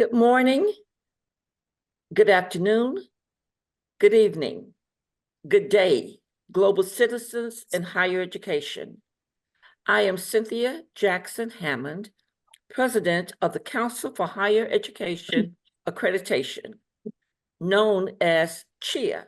Good morning, good afternoon, good evening, good day, global citizens in higher education. I am Cynthia Jackson Hammond, President of the Council for Higher Education Accreditation, known as CHIA.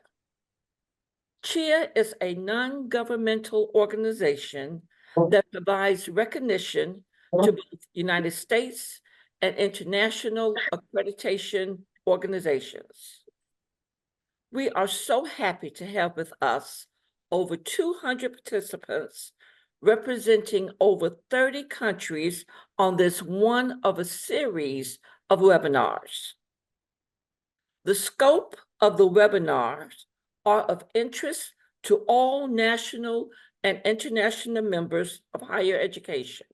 CHIA is a non-governmental organization that provides recognition to both United States and international accreditation organizations. We are so happy to have with us over 200 participants representing over 30 countries on this one of a series of webinars. The scope of the webinars are of interest to all national and international members of higher education.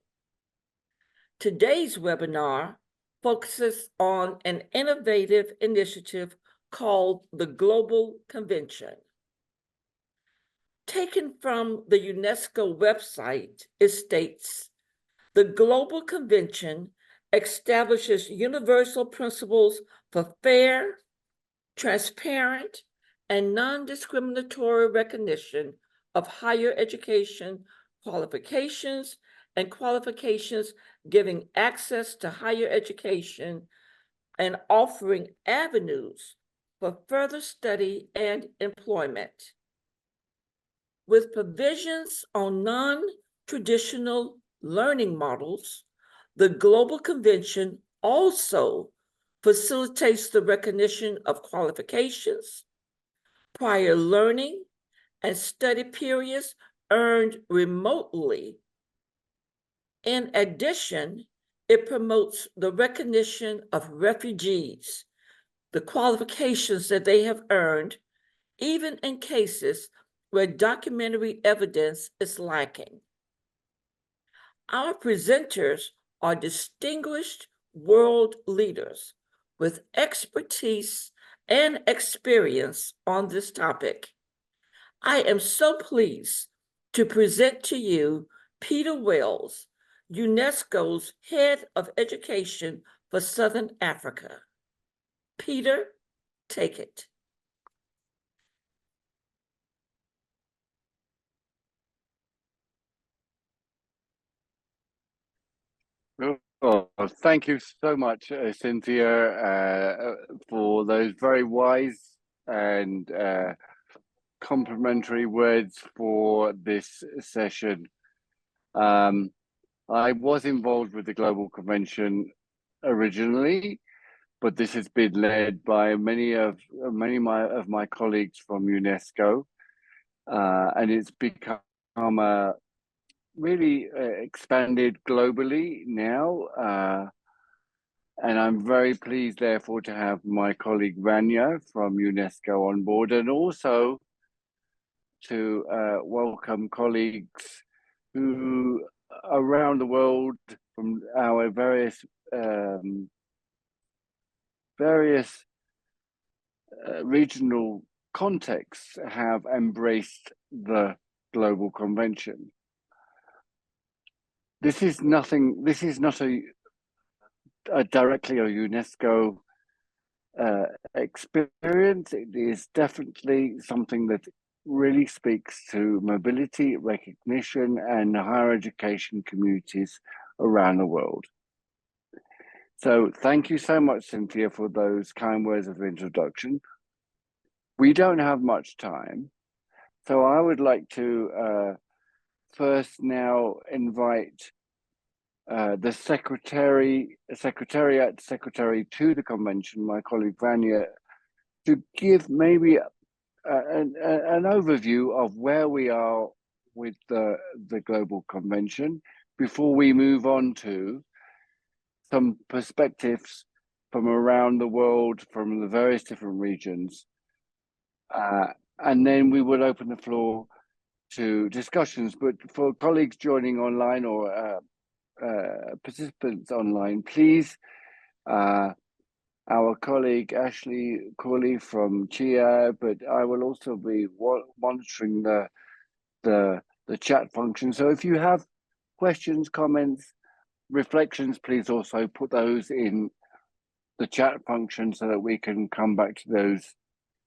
Today's webinar focuses on an innovative initiative called the Global Convention. Taken from the UNESCO website, it states, the Global Convention establishes universal principles for fair, transparent, and non-discriminatory recognition of higher education qualifications and qualifications giving access to higher education and offering avenues for further study and employment. With provisions on non-traditional learning models, the Global Convention also facilitates the recognition of qualifications, prior learning, and study periods earned remotely. In addition, it promotes the recognition of refugees, the qualifications that they have earned, even in cases where documentary evidence is lacking. Our presenters are distinguished world leaders with expertise and experience on this topic. I am so pleased to present to you Peter Wells, UNESCO's Head of Education for Southern Africa. Peter, take it. Oh, thank you so much, Cynthia, for those very wise and complimentary words for this session. I was involved with the Global Convention originally, but this has been led by many of my colleagues from UNESCO, and it's become a really expanded globally now, and I'm very pleased, therefore, to have my colleague Vanya from UNESCO on board, and also to welcome colleagues who around the world from our various regional contexts have embraced the Global Convention. This is not a directly a UNESCO experience. It is definitely something that really speaks to mobility, recognition, and higher education communities around the world. So thank you so much, Cynthia, for those kind words of introduction. We don't have much time, so I would like to first now invite the secretary to the convention, my colleague Vanya, to give maybe an overview of where we are with the Global Convention before we move on to some perspectives from around the world, from the various different regions. And then we will open the floor to discussions. But for colleagues joining online or participants online, please, our colleague Ashley Corley from CHIA, but I will also be monitoring the chat function. So if you have questions, comments, reflections, please also put those in the chat function so that we can come back to those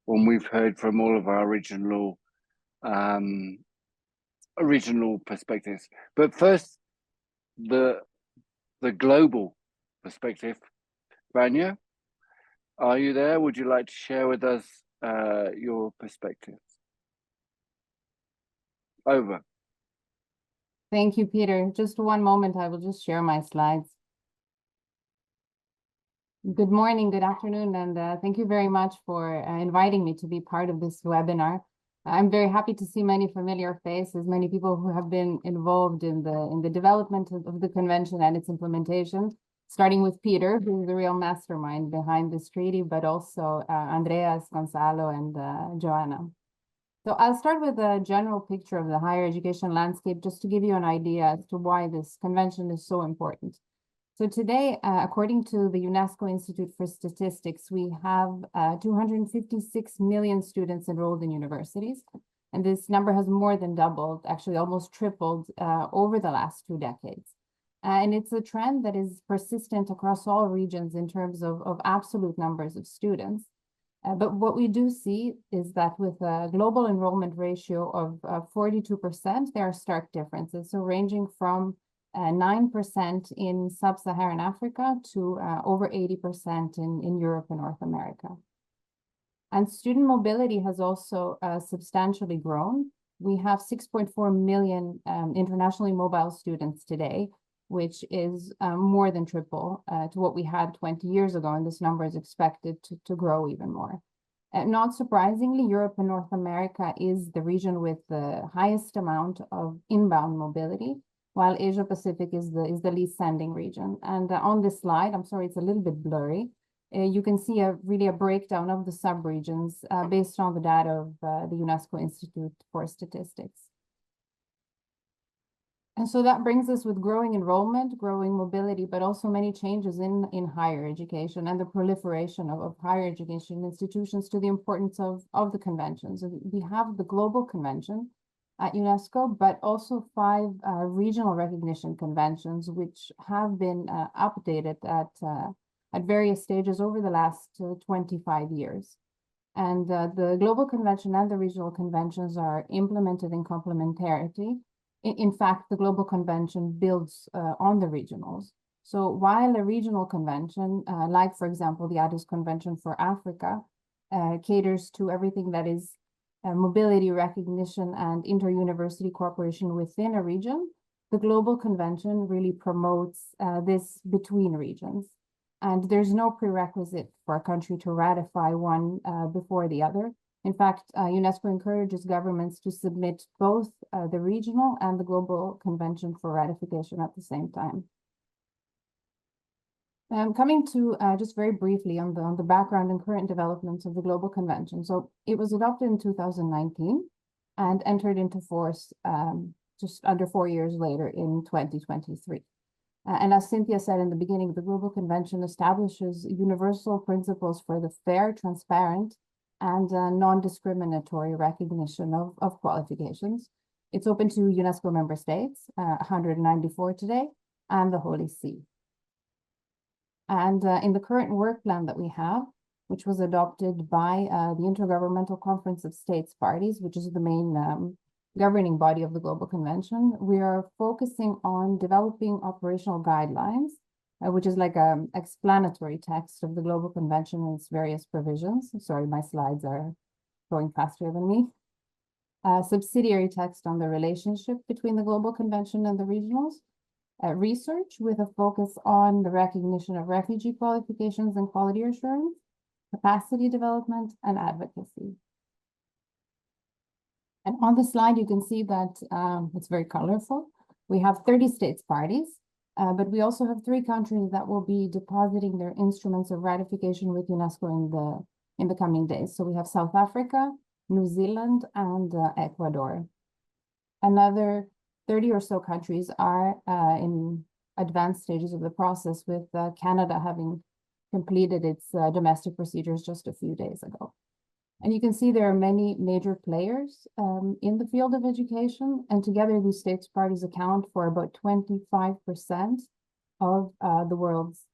when we've heard from all of our original perspectives. But first, the global perspective. Vanya, are you there? Would you like to share with us your perspectives? Over. Thank you, Peter. Just one moment, I will just share my slides. Good morning, good afternoon, and thank you very much for inviting me to be part of this webinar. I'm very happy to see many familiar faces, many people who have been involved in the development of the convention and its implementation, starting with Peter, who is the real mastermind behind this treaty, but also Andreas, Gonzalo, and Joanna. So I'll start with a general picture of the higher education landscape, just to give you an idea as to why this convention is so important. So today, according to the UNESCO Institute for Statistics, we have 256 million students enrolled in universities. And this number has more than doubled, actually almost tripled over the last 2 decades. And it's a trend that is persistent across all regions in terms of absolute numbers of students. But what we do see is that with a global enrollment ratio of 42%, there are stark differences. So ranging from 9% in sub-Saharan Africa to over 80% in Europe and North America. And student mobility has also substantially grown. We have 6.4 million internationally mobile students today, which is more than triple to what we had 20 years ago, and this number is expected to grow even more. Not surprisingly, Europe and North America is the region with the highest amount of inbound mobility, while Asia Pacific is the least sending region. And on this slide, I'm sorry, it's a little bit blurry. You can see really a breakdown of the sub-regions based on the data of the UNESCO Institute for Statistics. And so that brings us with growing enrollment, growing mobility, but also many changes in higher education and the proliferation of higher education institutions to the importance of the conventions. We have the Global Convention at UNESCO, but also 5 regional recognition conventions, which have been updated at various stages over the last 25 years. And the Global Convention and the regional conventions are implemented in complementarity. In fact, the Global Convention builds on the regionals. So while a regional convention, like, for example, the Addis Convention for Africa, caters to everything that is mobility recognition and inter-university cooperation within a region, the Global Convention really promotes this between regions. And there's no prerequisite for a country to ratify one before the other. In fact, UNESCO encourages governments to submit both the regional and the Global Convention for ratification at the same time. Coming to just very briefly on the background and current developments of the Global Convention. So it was adopted in 2019 and entered into force just under 4 years later in 2023. And as Cynthia said in the beginning, the Global Convention establishes universal principles for the fair, transparent, and non-discriminatory recognition of qualifications. It's open to UNESCO member states, 194 today, and the Holy See. And in the current work plan that we have, which was adopted by the Intergovernmental Conference of States Parties, which is the main governing body of the Global Convention, we are focusing on developing operational guidelines, which is like an explanatory text of the Global Convention and its various provisions. Sorry, my slides are going faster than me. Subsidiary text on the relationship between the Global Convention and the regionals. Research with a focus on the recognition of refugee qualifications and quality assurance, capacity development, and advocacy. And on the slide, you can see that it's very colorful. We have 30 states parties, but we also have 3 countries that will be depositing their instruments of ratification with UNESCO in the coming days. So we have South Africa, New Zealand, and Ecuador. Another 30 or so countries are in advanced stages of the process, with Canada having completed its domestic procedures just a few days ago. And you can see there are many major players in the field of education, and together these states parties account for about 25% of the world's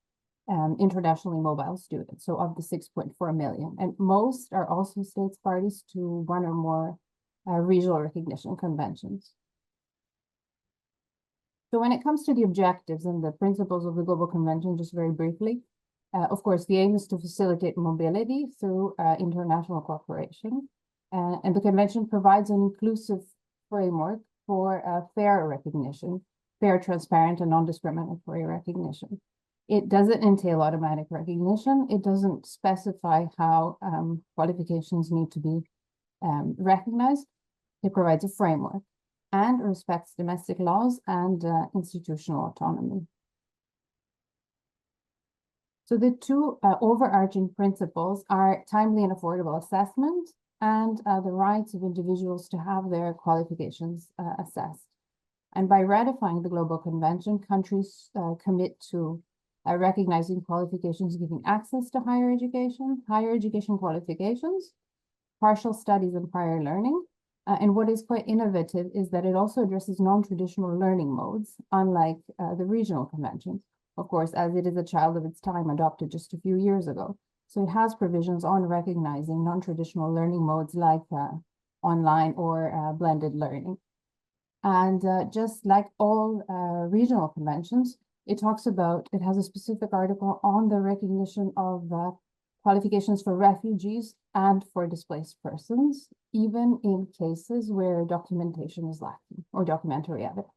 internationally mobile students, so of the 6.4 million. And most are also states parties to one or more regional recognition conventions. So when it comes to the objectives and the principles of the Global Convention, just very briefly, of course, the aim is to facilitate mobility through international cooperation. And the convention provides an inclusive framework for fair recognition, fair, transparent, and non-discriminatory recognition. It doesn't entail automatic recognition. It doesn't specify how qualifications need to be recognized. It provides a framework and respects domestic laws and institutional autonomy. So the two overarching principles are timely and affordable assessment and the rights of individuals to have their qualifications assessed. And by ratifying the Global Convention, countries commit to recognizing qualifications giving access to higher education qualifications, partial studies and prior learning. And what is quite innovative is that it also addresses non-traditional learning modes, unlike the regional conventions, of course, as it is a child of its time, adopted just a few years ago. So it has provisions on recognizing non-traditional learning modes like online or blended learning. And just like all regional conventions, it has a specific article on the recognition of qualifications for refugees and for displaced persons, even in cases where documentation is lacking or documentary evidence.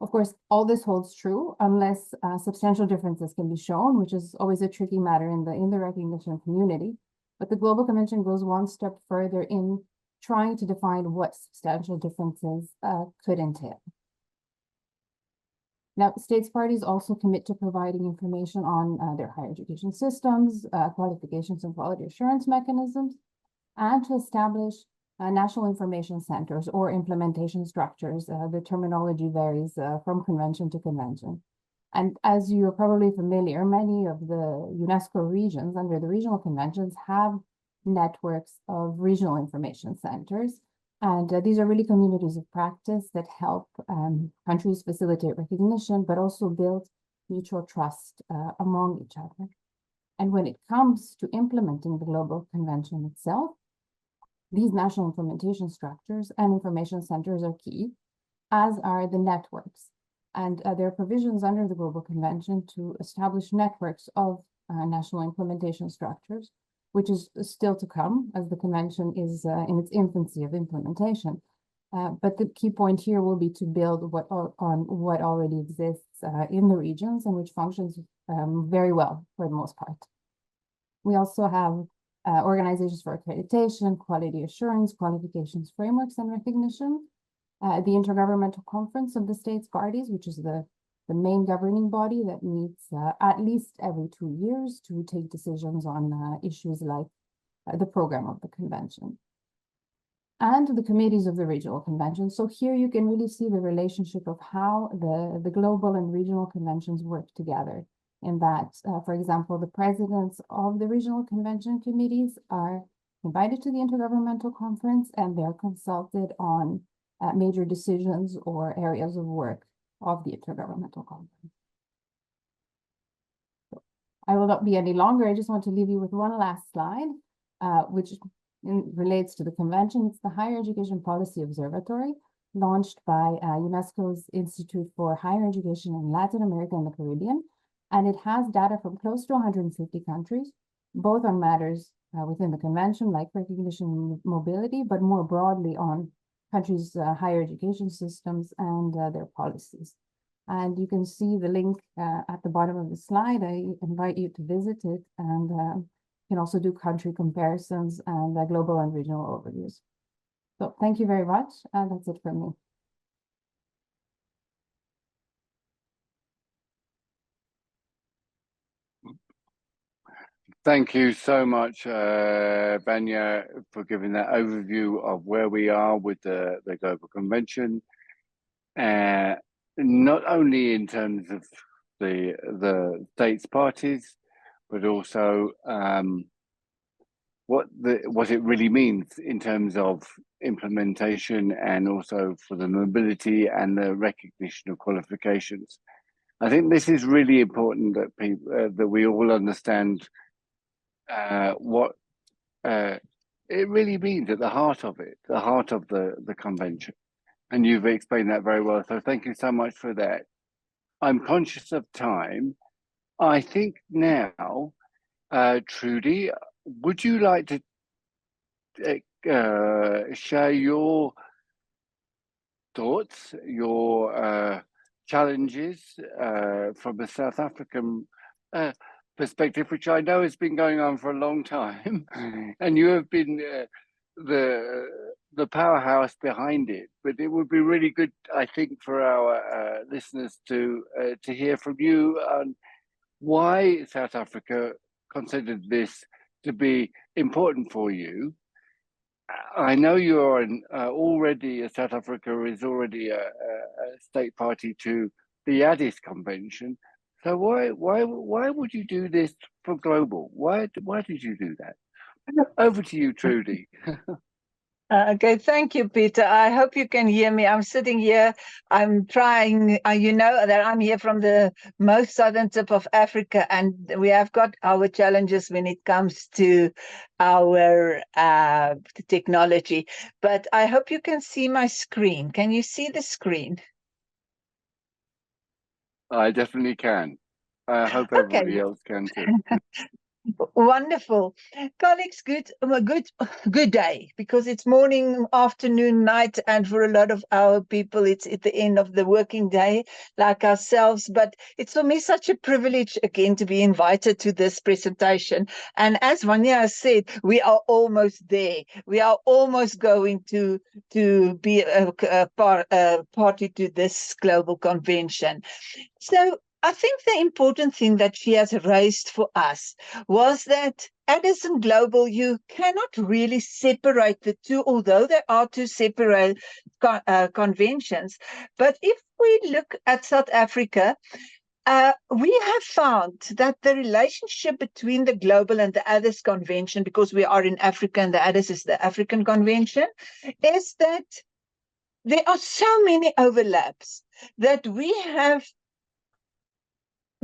Of course, all this holds true unless substantial differences can be shown, which is always a tricky matter in the recognition community. But the Global Convention goes one step further in trying to define what substantial differences could entail. Now, states parties also commit to providing information on their higher education systems, qualifications and quality assurance mechanisms, and to establish national information centers or implementation structures. The terminology varies from convention to convention. And as you are probably familiar, many of the UNESCO regions under the regional conventions have networks of regional information centers. And these are really communities of practice that help countries facilitate recognition, but also build mutual trust among each other. And when it comes to implementing the Global Convention itself, these national implementation structures and information centers are key, as are the networks. And there are provisions under the Global Convention to establish networks of national implementation structures, which is still to come as the convention is in its infancy of implementation. But the key point here will be to build on what already exists in the regions and which functions very well for the most part. We also have organizations for accreditation, quality assurance, qualifications frameworks, and recognition. The Intergovernmental Conference of the States Parties, which is the main governing body that meets at least every 2 years to take decisions on issues like the program of the convention. And the committees of the regional convention. So here you can really see the relationship of how the global and regional conventions work together. In that, for example, the presidents of the regional convention committees are invited to the Intergovernmental Conference and they're consulted on major decisions or areas of work of the Intergovernmental Conference. So I will not be any longer. I just want to leave you with one last slide, which relates to the convention. It's the Higher Education Policy Observatory, launched by UNESCO's Institute for Higher Education in Latin America and the Caribbean. And it has data from close to 150 countries, both on matters within the convention, like recognition and mobility, but more broadly on countries' higher education systems and their policies. And you can see the link at the bottom of the slide. I invite you to visit it, and you can also do country comparisons and global and regional overviews. So thank you very much. That's it from me. Thank you so much, Banya, for giving that overview of where we are with the Global Convention. Not only in terms of the states parties, but also what it really means in terms of implementation and also for the mobility and the recognition of qualifications. I think this is really important that people that we all understand what it really means at the heart of it, the heart of the convention. And you've explained that very well. So thank you so much for that. I'm conscious of time. I think now, Trudy, would you like to share your thoughts, your challenges from a South African perspective, which I know has been going on for a long time, and you have been the powerhouse behind it. But it would be really good, I think, for our listeners to hear from you on why South Africa considered this to be important for you. I know you're already, South Africa is already a state party to the Addis Convention. So why would you do this for global? Why did you do that? Over to you, Trudy. Okay, thank you, Peter. I hope you can hear me. I'm sitting here. I'm trying, you know, that I'm here from the most southern tip of Africa, and we have got our challenges when it comes to our technology. But I hope you can see my screen. Can you see the screen? I definitely can. I hope everybody else can too. Wonderful. Colleagues, good day, because it's morning, afternoon, night, and for a lot of our people, it's at the end of the working day, like ourselves. But it's for me such a privilege again to be invited to this presentation. And as Vanya said, we are almost there. We are almost going to be a party to this global convention. So I think the important thing that she has raised for us was that Addis and Global, you cannot really separate the two, although there are two separate conventions. But if we look at South Africa, we have found that the relationship between the Global and the Addis Convention, because we are in Africa and the Addis is the African Convention, is that there are so many overlaps that we have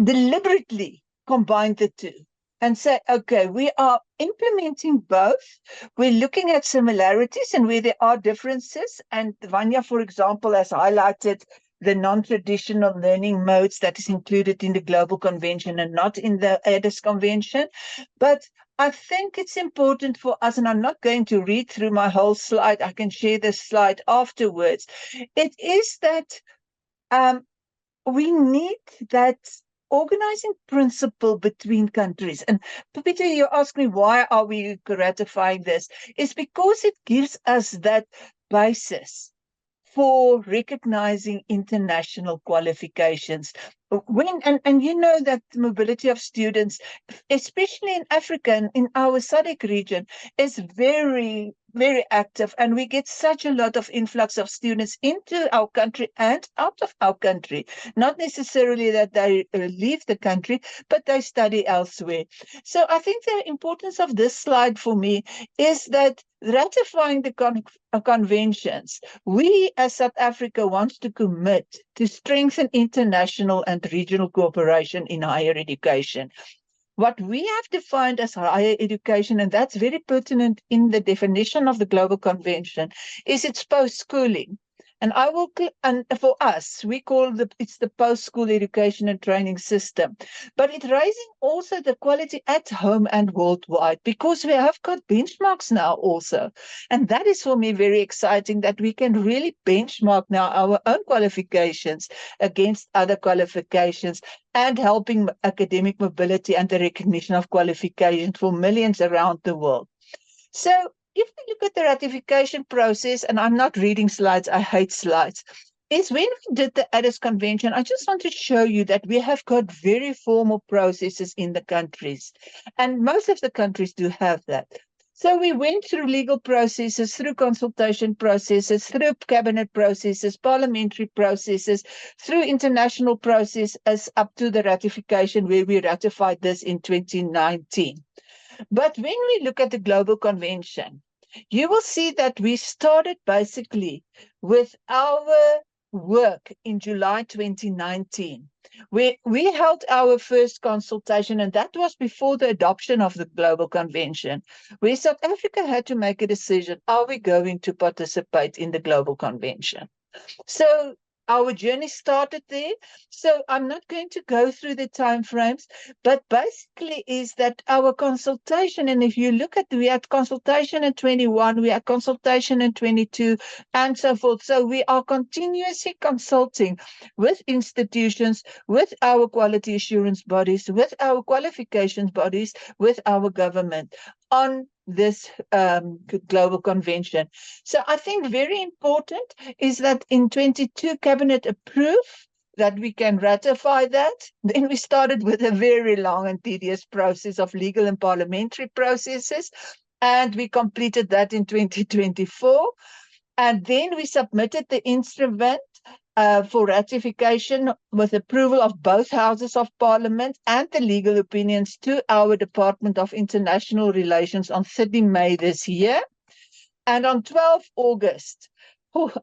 deliberately combine the two and say, okay, we are implementing both. We're looking at similarities and where there are differences. And Vanya, for example, has highlighted the non-traditional learning modes that is included in the Global Convention and not in the Addis Convention. But I think it's important for us, and I'm not going to read through my whole slide. I can share this slide afterwards. It is that we need that organizing principle between countries. And Peter, you asked me why are we ratifying this? It's because it gives us that basis for recognizing international qualifications. And you know that the mobility of students, especially in Africa and in our SADC region, is very, very active. And we get such a lot of influx of students into our country and out of our country. Not necessarily that they leave the country, but they study elsewhere. So I think the importance of this slide for me is that ratifying the conventions, we as South Africa want to commit to strengthen international and regional cooperation in higher education. What we have defined as higher education, and that's very pertinent in the definition of the Global Convention, is it's post-schooling. And for us, we call it's the post-school education and training system. But it's raising also the quality at home and worldwide, because we have got benchmarks now also. And that is for me very exciting, that we can really benchmark now our own qualifications against other qualifications and helping academic mobility and the recognition of qualifications for millions around the world. So if we look at the ratification process, and I'm not reading slides, I hate slides, is when we did the Addis Convention, I just want to show you that we have got very formal processes in the countries. And most of the countries do have that. So we went through legal processes, through consultation processes, through cabinet processes, parliamentary processes, through international processes up to the ratification, where we ratified this in 2019. But when we look at the Global Convention, you will see that we started basically with our work in July 2019. We held our first consultation, and that was before the adoption of the Global Convention, where South Africa had to make a decision, are we going to participate in the Global Convention? So our journey started there. So I'm not going to go through the timeframes, but basically is that our consultation, and if you look at, we had consultation in 21, we had consultation in 22, and so forth. So we are continuously consulting with institutions, with our quality assurance bodies, with our qualifications bodies, with our government on this global convention. So I think very important is that in 22 cabinet approved that we can ratify that. Then we started with a very long and tedious process of legal and parliamentary processes, and we completed that in 2024. And then we submitted the instrument for ratification with approval of both houses of parliament and the legal opinions to our Department of International Relations on 30 May this year. And on 12 August,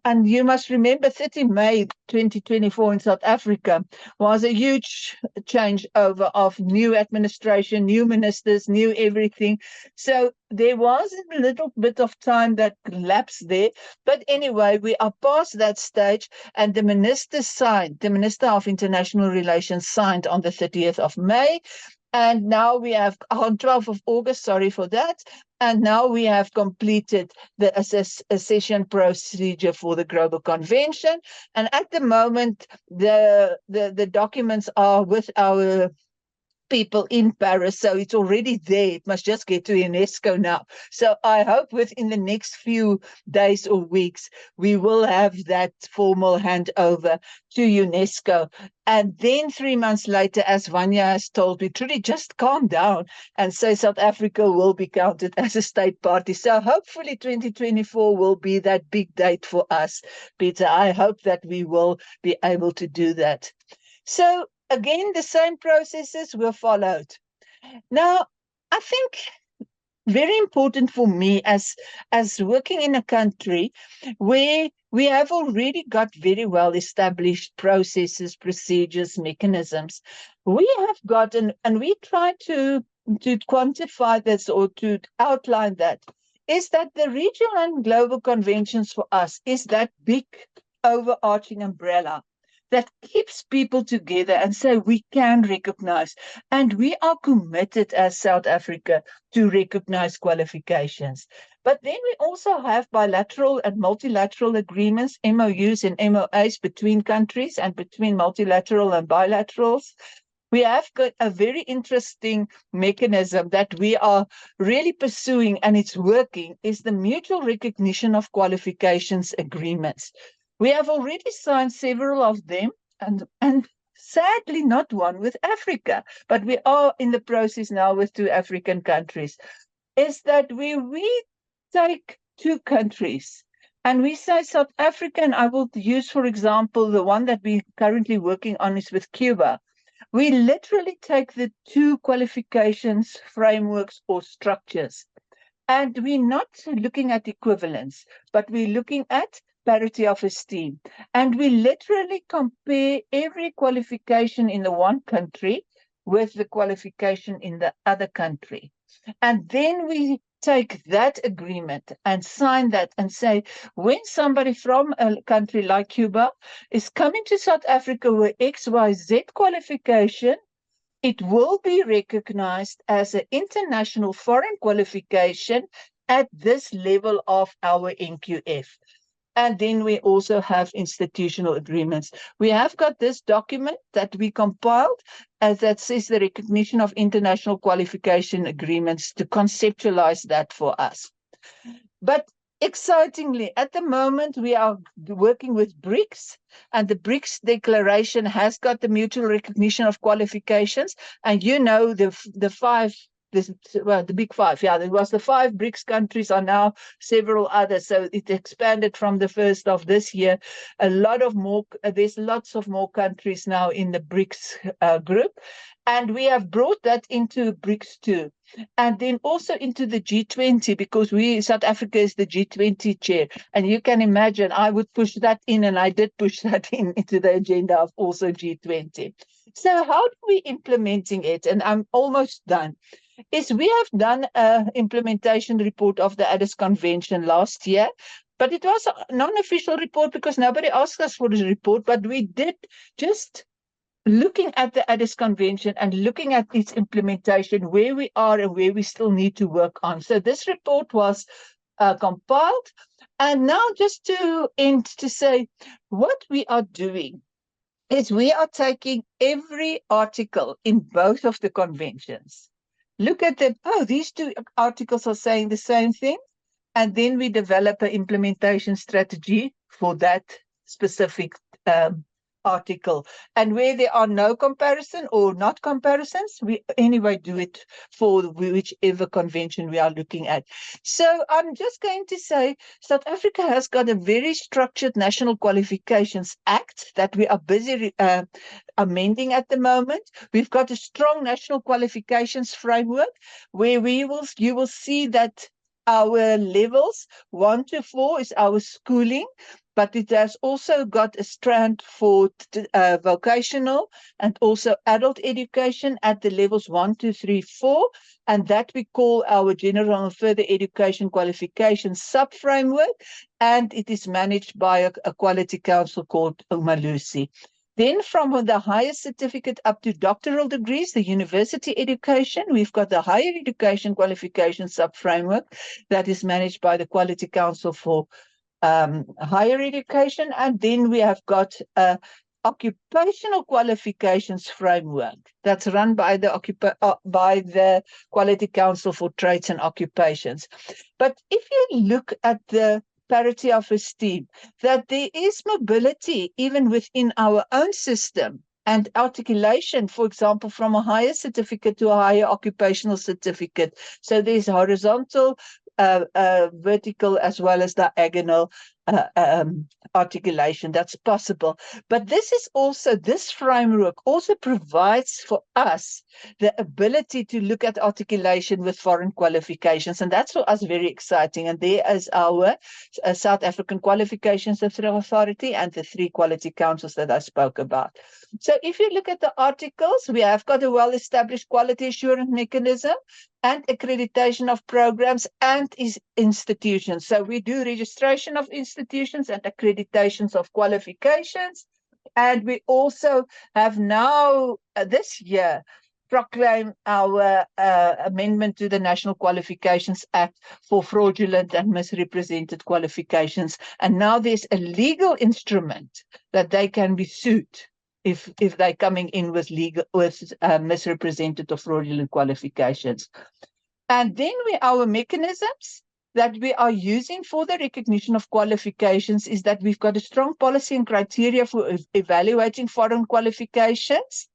and you must remember 30 May 2024 in South Africa was a huge changeover of new administration, new ministers, new everything. So there was a little bit of time that lapsed there. But anyway, we are past that stage, and the minister signed, the Minister of International Relations signed on the 30th of May. And now we have, on 12th of August, sorry for that, and now we have completed the accession procedure for the Global Convention. And at the moment, the documents are with our people in Paris, so it's already there. It must just get to UNESCO now. So I hope within the next few days or weeks, we will have that formal handover to UNESCO. And then 3 months later, as Vanya has told me, truly just calm down and say South Africa will be counted as a state party. So hopefully 2024 will be that big date for us, Peter. I hope that we will be able to do that. So again, the same processes were followed. Now, I think very important for me as working in a country where we have already got very well established processes, procedures, mechanisms. We have gotten, and we try to quantify this or to outline that, is that the regional and global conventions for us is that big overarching umbrella that keeps people together and say we can recognize, and we are committed as South Africa to recognize qualifications. But then we also have bilateral and multilateral agreements, MOUs and MOAs between countries and between multilateral and bilaterals. We have got a very interesting mechanism that we are really pursuing, and it's working, is the mutual recognition of qualifications agreements. We have already signed several of them, and sadly not one with Africa, but we are in the process now with 2 African countries, is that we take 2 countries and we say South Africa, and I will use, for example, the one that we're currently working on is with Cuba. We literally take the 2 qualifications frameworks or structures, and we're not looking at equivalence, but we're looking at parity of esteem. And we literally compare every qualification in the one country with the qualification in the other country. And then we take that agreement and sign that and say, when somebody from a country like Cuba is coming to South Africa with XYZ qualification, it will be recognized as an international foreign qualification at this level of our NQF. And then we also have institutional agreements. We have got this document that we compiled that says the recognition of international qualification agreements to conceptualize that for us. But excitingly, at the moment, we are working with BRICS, and the BRICS declaration has got the mutual recognition of qualifications. And you know the 5 the big five. Yeah, there was the 5 BRICS countries, are now several others. So it expanded from the first of this year. A lot of more. There's lots of more countries now in the BRICS group, and we have brought that into BRICS too, and then also into the G20, because South Africa is the G20 chair, and you can imagine I would push that in, and I did push that into the agenda of also G20. So how do we implementing it? And I'm almost done. Is we have done an implementation report of the Addis Convention last year, but it was a non-official report because nobody asked us for this report, but we did just looking at the Addis Convention and looking at its implementation, where we are and where we still need to work on. So this report was compiled. And now just to end to say what we are doing is we are taking every article in both of the conventions. Look at them. Oh, these 2 articles are saying the same thing. And then we develop an implementation strategy for that specific article. And where there are no comparison or not comparisons, we anyway do it for whichever convention we are looking at. So I'm just going to say South Africa has got a very structured National Qualifications Act that we are busy amending at the moment. We've got a strong national qualifications framework where you will see that our levels 1 to 4 is our schooling, but it has also got a strand for vocational and also adult education at the levels 1, 2, 3, 4, and that we call our general and further education qualifications sub-framework, and it is managed by a quality council called Umalusi. Then from the highest certificate up to doctoral degrees, the university education, we've got the higher education qualification sub-framework that is managed by the Quality Council for higher education. And then we have got a occupational qualifications framework that's run by the Quality Council for Trades and Occupations. But if you look at the parity of esteem, that there is mobility even within our own system and articulation, for example, from a higher certificate to a higher occupational certificate. So there's horizontal, vertical, as well as diagonal articulation that's possible. But this framework also provides for us the ability to look at articulation with foreign qualifications, and that's for us very exciting. And there is our South African Qualifications Authority and the 3 quality councils that I spoke about. So if you look at the articles, we have got a well-established quality assurance mechanism and accreditation of programs and institutions. So we do registration of institutions and accreditations of qualifications. And we also have now, this year, proclaim our amendment to the National Qualifications Act for fraudulent and misrepresented qualifications. And now there's a legal instrument that they can be sued if they're coming in with misrepresented or fraudulent qualifications. And then our mechanisms that we are using for the recognition of qualifications is that we've got a strong policy and criteria for evaluating foreign qualifications.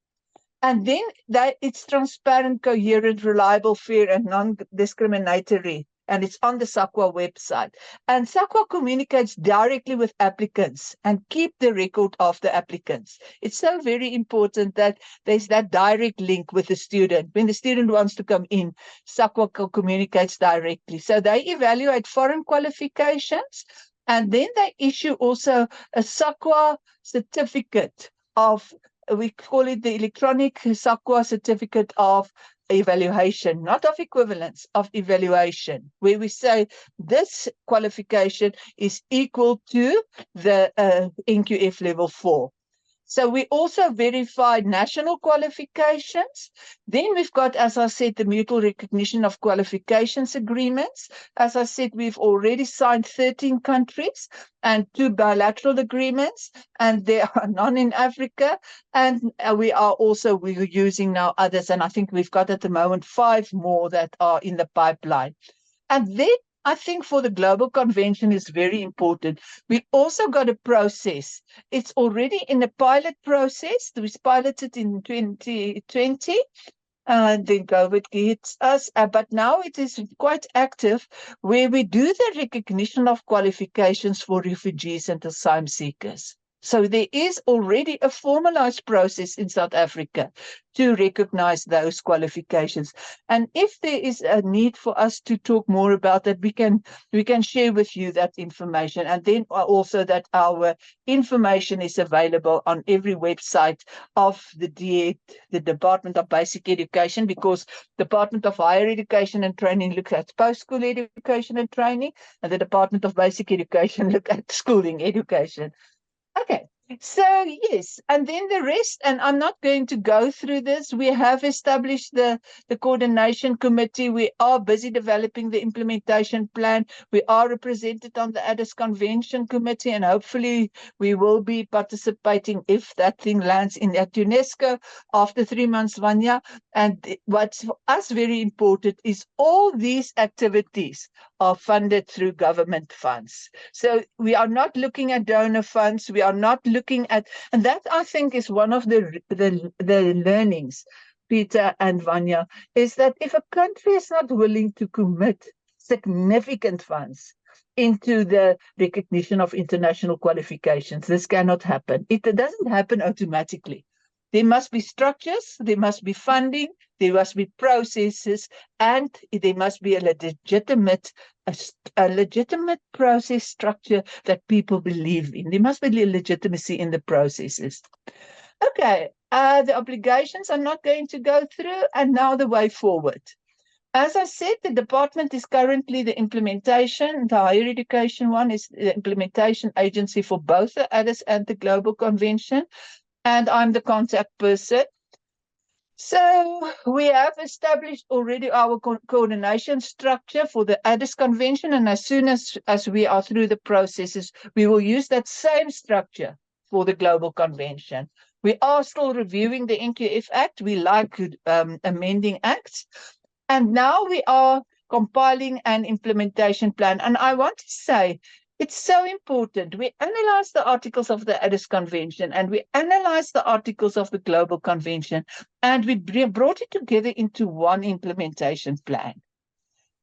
And then that it's transparent, coherent, reliable, fair, and non-discriminatory. And it's on the SAQA website. And SAQA communicates directly with applicants and keep the record of the applicants. It's so very important that there's that direct link with the student. When the student wants to come in, SAQA communicates directly. So they evaluate foreign qualifications, and then they issue also a SAQA certificate of, we call it the electronic SAQA certificate of evaluation, not of equivalence, of evaluation, where we say this qualification is equal to the NQF level 4. So we also verify national qualifications. Then we've got, as I said, the mutual recognition of qualifications agreements. As I said, we've already signed 13 countries and 2 bilateral agreements, and there are none in Africa. And we're using now others, and I think we've got at the moment 5 more that are in the pipeline. And then I think for the global convention is very important. We also got a process. It's already in the pilot process. It was piloted in 2020. and then COVID hits us. But now it is quite active, where we do the recognition of qualifications for refugees and asylum seekers. So there is already a formalized process in South Africa to recognize those qualifications. And if there is a need for us to talk more about that, we can share with you that information. And then also that our information is available on every website of the Department of Basic Education, because Department of Higher Education and Training looks at post-school education and training, and the Department of Basic Education look at schooling education. Okay, so yes, and then the rest, and I'm not going to go through this. We have established the coordination committee. We are busy developing the implementation plan. We are represented on the Addis Convention Committee, and hopefully we will be participating if that thing lands at UNESCO after 3 months, Vanya. And what's for us very important is all these activities are funded through government funds. So we are not looking at donor funds. We are not looking at, and that I think is one of the learnings, Peter and Vanya, is that if a country is not willing to commit significant funds into the recognition of international qualifications, this cannot happen. It doesn't happen automatically. There must be structures, there must be funding, there must be processes, and there must be a legitimate process structure that people believe in. There must be legitimacy in the processes. Okay, the obligations I'm not going to go through, and now the way forward. As I said, the department is currently the implementation. The higher education one is the implementation agency for both the Addis and the Global Convention, and I'm the contact person. So we have established already our coordination structure for the Addis Convention, and as soon as we are through the processes, we will use that same structure for the Global Convention. We are still reviewing the NQF Act. We like amending acts. And now we are compiling an implementation plan. And I want to say, it's so important. We analyze the articles of the Addis Convention, and we analyze the articles of the Global Convention, and we brought it together into one implementation plan.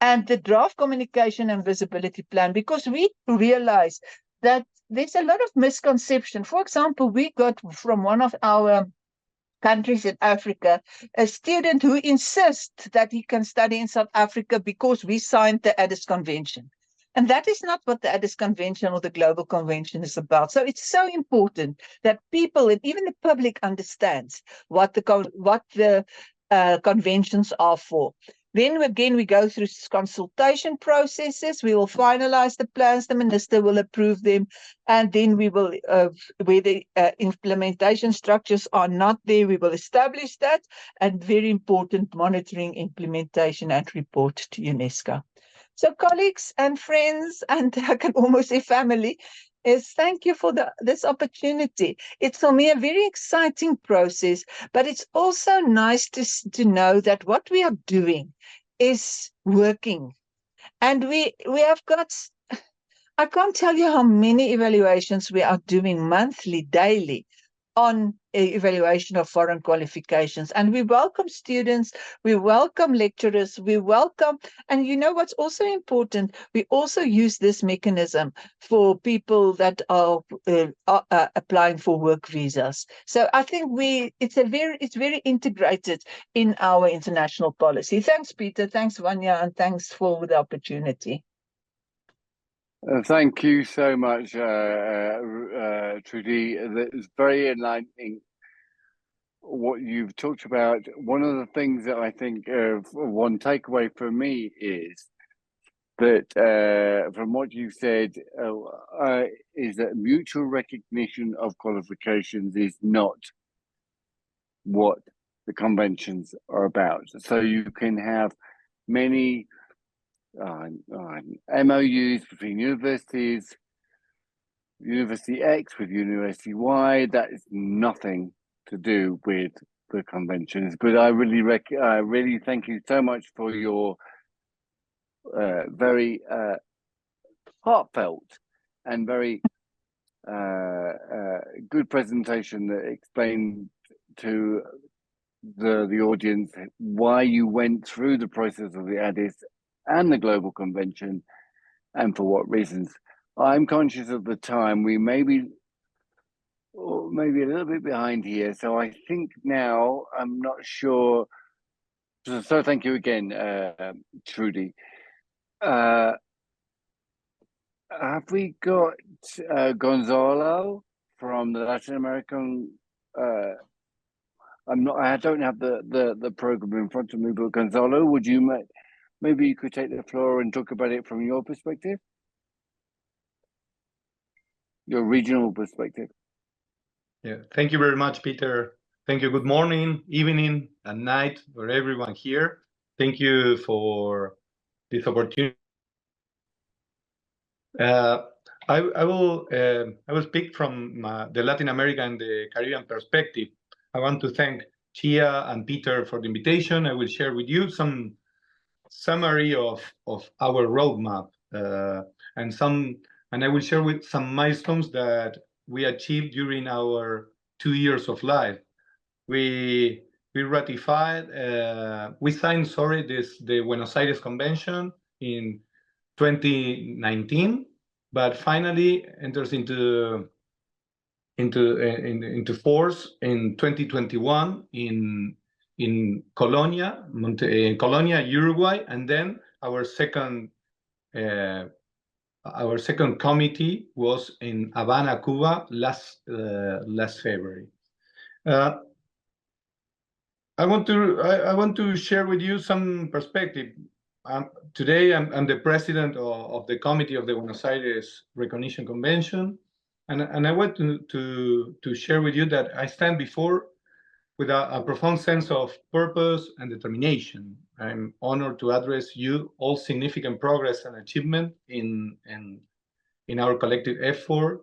And the draft communication and visibility plan, because we realize that there's a lot of misconception. For example, we got from one of our countries in Africa a student who insists that he can study in South Africa because we signed the Addis Convention. And that is not what the Addis Convention or the Global Convention is about. So it's so important that people and even the public understands what the conventions are for. Then again, we go through consultation processes. We will finalize the plans. The minister will approve them. And then we will, where the implementation structures are not there, we will establish that. And very important, monitoring, implementation, and report to UNESCO. So colleagues and friends, and I can almost say family, thank you for this opportunity. It's for me a very exciting process, but it's also nice to know that what we are doing is working. And we have got, I can't tell you how many evaluations we are doing monthly, daily, on evaluation of foreign qualifications. And we welcome students, we welcome lecturers, we welcome, and you know what's also important, we also use this mechanism for people that are applying for work visas. So I think it's very integrated in our international policy. Thanks, Peter, thanks, Vanya, and thanks for the opportunity. Thank you so much, Trudy. That was very enlightening what you've talked about. One of the things that I think one takeaway for me is that from what you said is that mutual recognition of qualifications is not what the conventions are about. So you can have many MOUs between universities, University X with University Y. That is nothing to do with the conventions. But I really thank you so much for your very heartfelt and very good presentation that explained to the audience why you went through the process of the Addis and the Global Convention, and for what reasons. I'm conscious of the time. We may be maybe a little bit behind here, so I think now I'm not sure. So thank you again, Trudy. Have we got Gonzalo from the Latin American? I don't have the program in front of me, but Gonzalo, would you maybe you could take the floor and talk about it from your perspective, your regional perspective. Yeah, thank you very much, Peter. Thank you. Good morning, evening, and night for everyone here. Thank you for this opportunity. I will speak from the Latin American and the Caribbean perspective. I want to thank Chia and Peter for the invitation. I will share with you some summary of our roadmap and I will share with some milestones that we achieved during our 2 years of life. We ratified, we signed, the Buenos Aires Convention in 2019, but finally enters into force in 2021 in Colonia, Uruguay, and then our second committee was in Havana, Cuba, last February. I want to share with you some perspective. Today, I'm the president of the committee of the Buenos Aires Recognition Convention, and I want to share with you that I stand before with a profound sense of purpose and determination. I'm honored to address you all significant progress and achievement in our collective effort,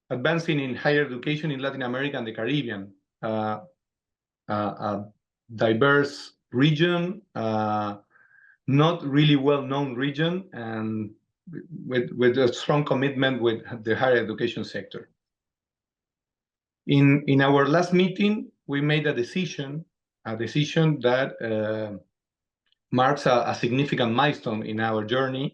advancing in higher education in Latin America and the Caribbean, a diverse region, not really well-known region, and with a strong commitment with the higher education sector. In our last meeting, we made a decision that marks a significant milestone in our journey,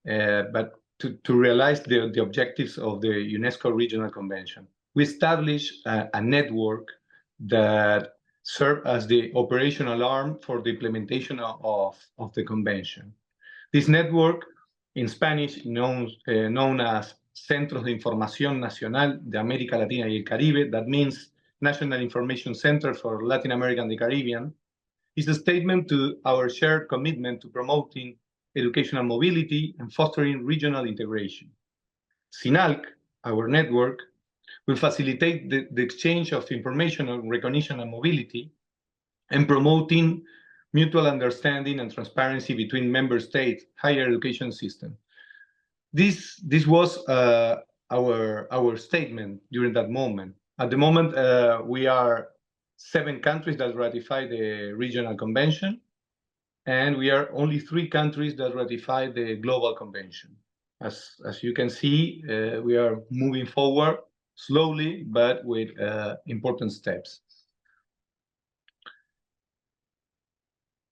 but to realize the objectives of the UNESCO Regional Convention. We established a network that served as the operational arm for the implementation of the convention. This network, in Spanish known as Centros de Información Nacional de América Latina y el Caribe, that means National Information Center for Latin America and the Caribbean, is a statement to our shared commitment to promoting educational mobility and fostering regional integration. SINALC, our network, will facilitate the exchange of information on recognition and mobility and promoting mutual understanding and transparency between member states' higher education system. This was our statement during that moment. At the moment, we are 7 countries that ratify the regional convention, and we are only 3 countries that ratify the global convention. As you can see, we are moving forward slowly, but with important steps.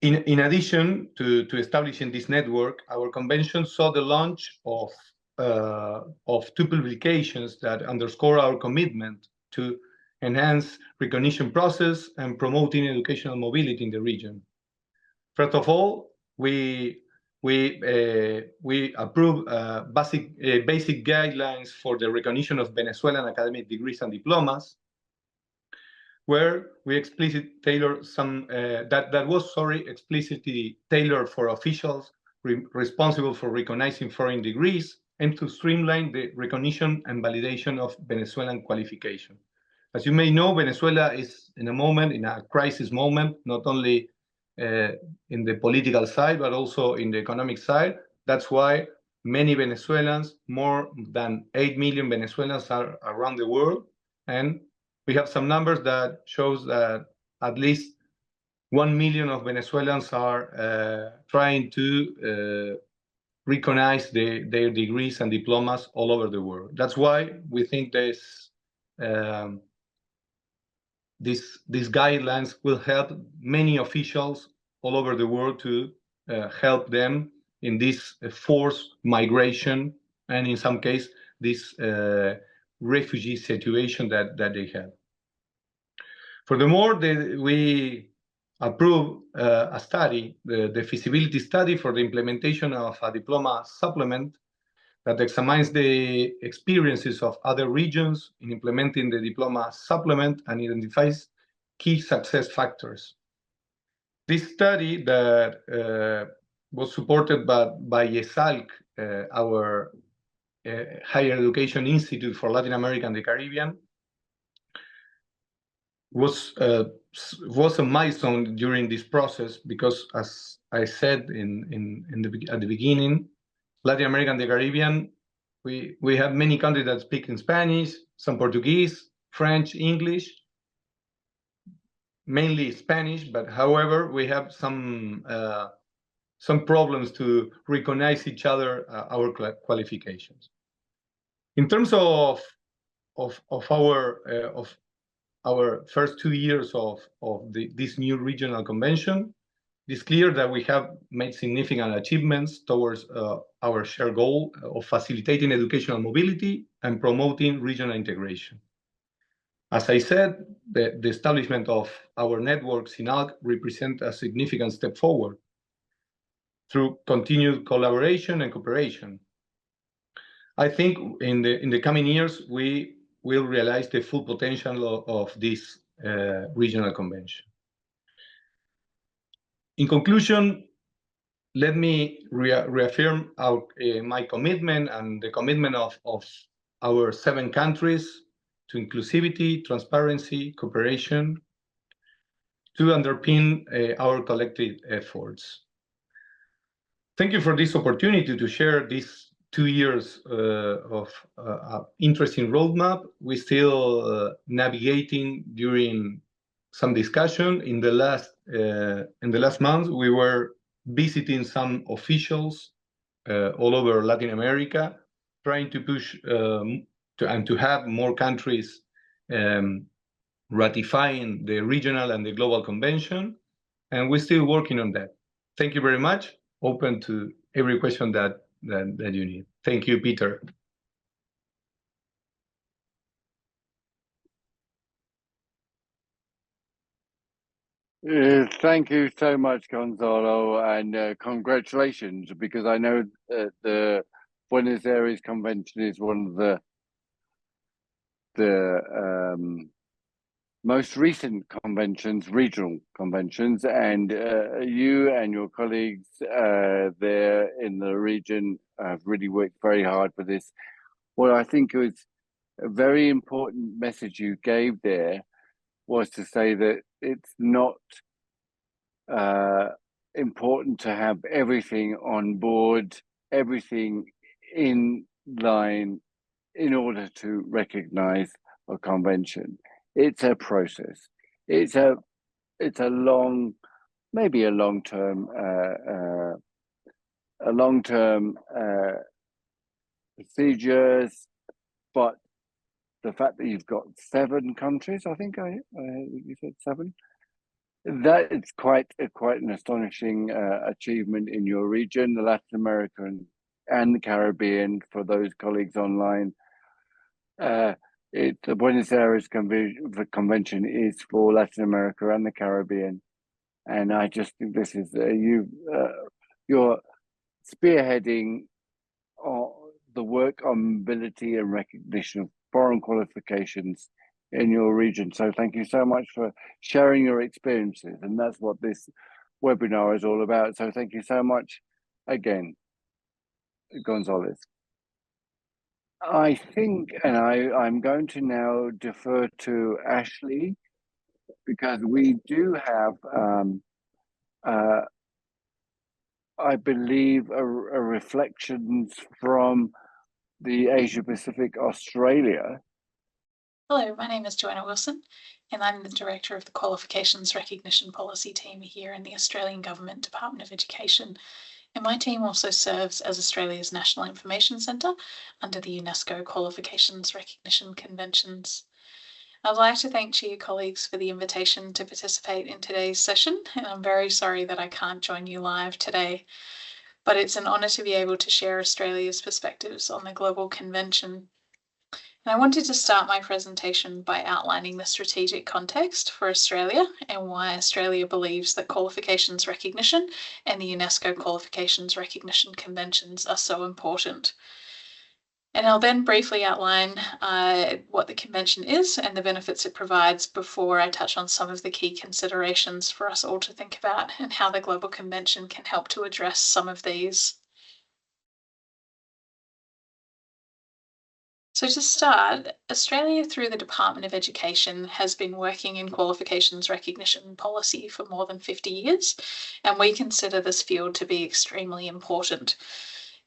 In addition to establishing this network, our convention saw the launch of 2 publications that underscore our commitment to enhance recognition process and promoting educational mobility in the region. First of all, we approved basic guidelines for the recognition of Venezuelan academic degrees and diplomas, where we explicitly tailored explicitly tailored for officials responsible for recognizing foreign degrees and to streamline the recognition and validation of Venezuelan qualification. As you may know, Venezuela is in a crisis moment, not only in the political side, but also in the economic side. That's why many Venezuelans, more than 8 million Venezuelans are around the world. And we have some numbers that shows that at least 1 million of Venezuelans are trying to recognize their degrees and diplomas all over the world. That's why we think these guidelines will help many officials all over the world to help them in this forced migration and in some case this refugee situation that they have. Furthermore, we approved a study, the feasibility study for the implementation of a diploma supplement that examines the experiences of other regions in implementing the diploma supplement and identifies key success factors. This study that was supported by ESALC, our Higher Education Institute for Latin America and the Caribbean, was a milestone during this process because, as I said at the beginning, Latin America and the Caribbean, we have many countries that speak in Spanish, some Portuguese, French, English, mainly Spanish, but however, we have some problems to recognize each other, our qualifications. In terms of our first 2 years of this new regional convention, it's clear that we have made significant achievements towards our shared goal of facilitating educational mobility and promoting regional integration. As I said, the establishment of our networks in ALC represents a significant step forward through continued collaboration and cooperation. I think in the coming years, we will realize the full potential of this regional convention. In conclusion, let me reaffirm my commitment and the commitment of our 7 countries to inclusivity, transparency, cooperation, to underpin our collective efforts. Thank you for this opportunity to share these 2 years of interesting roadmap. We're still navigating during some discussion. In the last month, we were visiting some officials all over Latin America, trying to push and to have more countries ratifying the regional and the global convention, and we're still working on that. Thank you very much. Open to every question that you need. Thank you, Peter. Thank you so much, Gonzalo, and congratulations, because I know that the Buenos Aires Convention is one of the most recent conventions, regional conventions, and you and your colleagues there in the region have really worked very hard for this. What I think was a very important message you gave there was to say that it's not important to have everything on board, everything in line in order to recognize a convention. It's a process. It's a long, maybe a long-term procedures, but the fact that you've got 7 countries, I think you said 7, that is quite an astonishing achievement in your region, the Latin American and the Caribbean. For those colleagues online, the Buenos Aires Convention is for Latin America and the Caribbean, and I just think this is you're spearheading the work on mobility and recognition of foreign qualifications in your region. So thank you so much for sharing your experiences, and that's what this webinar is all about. So thank you so much again, Gonzalez. I think, and I'm going to now defer to Ashley, because we do have, I believe, a reflections from the Asia Pacific Australia. Hello, my name is Joanna Wilson, and I'm the Director of the Qualifications Recognition Policy team here in the Australian Government Department of Education. And my team also serves as Australia's National Information Centre under the UNESCO Qualifications Recognition Conventions. I'd like to thank Chia colleagues for the invitation to participate in today's session, and I'm very sorry that I can't join you live today, but it's an honour to be able to share Australia's perspectives on the Global Convention. And I wanted to start my presentation by outlining the strategic context for Australia and why Australia believes that qualifications recognition and the UNESCO Qualifications Recognition Conventions are so important. And I'll then briefly outline what the convention is and the benefits it provides before I touch on some of the key considerations for us all to think about and how the Global Convention can help to address some of these. So to start, Australia through the Department of Education has been working in qualifications recognition policy for more than 50 years, and we consider this field to be extremely important.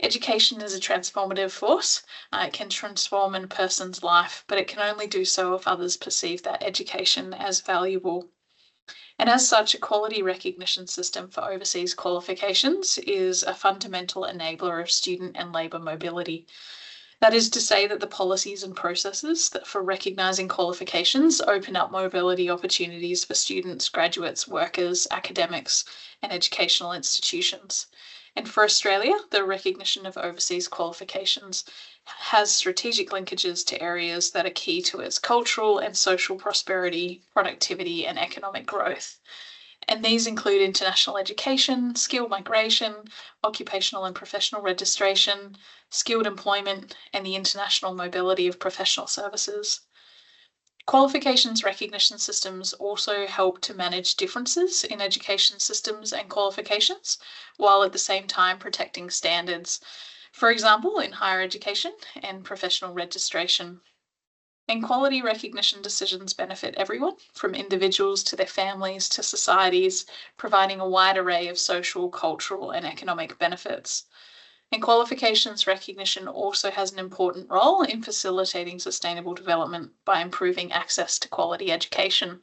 Education is a transformative force. It can transform a person's life, but it can only do so if others perceive that education as valuable. And as such, a quality recognition system for overseas qualifications is a fundamental enabler of student and labour mobility. That is to say that the policies and processes that for recognising qualifications open up mobility opportunities for students, graduates, workers, academics, and educational institutions. And for Australia, the recognition of overseas qualifications has strategic linkages to areas that are key to its cultural and social prosperity, productivity, and economic growth. And these include international education, skill migration, occupational and professional registration, skilled employment, and the international mobility of professional services. Qualifications recognition systems also help to manage differences in education systems and qualifications, while at the same time protecting standards, for example, in higher education and professional registration. And quality recognition decisions benefit everyone, from individuals to their families to societies, providing a wide array of social, cultural, and economic benefits. And qualifications recognition also has an important role in facilitating sustainable development by improving access to quality education.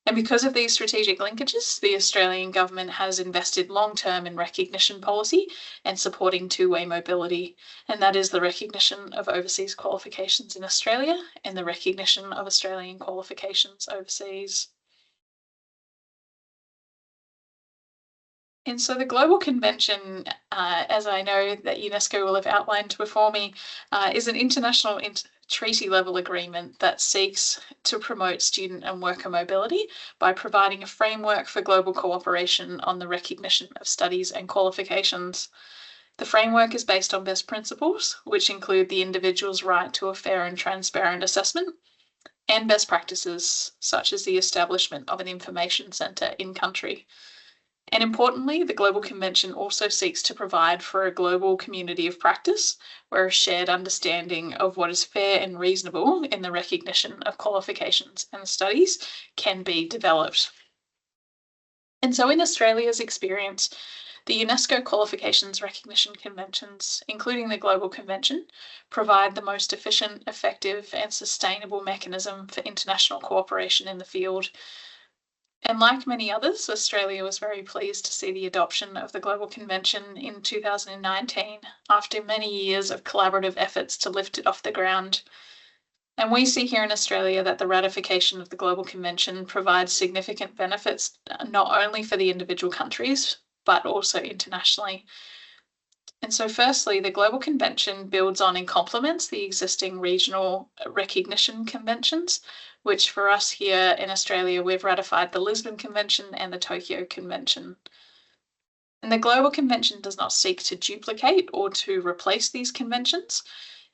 And because of these strategic linkages, the Australian government has invested long-term in recognition policy and supporting two-way mobility, and that is the recognition of overseas qualifications in Australia and the recognition of Australian qualifications overseas. And so the Global Convention, as I know that UNESCO will have outlined before me, is an international treaty-level agreement that seeks to promote student and worker mobility by providing a framework for global cooperation on the recognition of studies and qualifications. The framework is based on best principles, which include the individual's right to a fair and transparent assessment, and best practices, such as the establishment of an information centre in country. And importantly, the Global Convention also seeks to provide for a global community of practice where a shared understanding of what is fair and reasonable in the recognition of qualifications and studies can be developed. And so in Australia's experience, the UNESCO Qualifications Recognition Conventions, including the Global Convention, provide the most efficient, effective, and sustainable mechanism for international cooperation in the field. And like many others, Australia was very pleased to see the adoption of the Global Convention in 2019 after many years of collaborative efforts to lift it off the ground. And we see here in Australia that the ratification of the Global Convention provides significant benefits, not only for the individual countries, but also internationally. And so firstly, the Global Convention builds on and complements the existing regional recognition conventions, which for us here in Australia, we've ratified the Lisbon Convention and the Tokyo Convention. And the Global Convention does not seek to duplicate or to replace these conventions,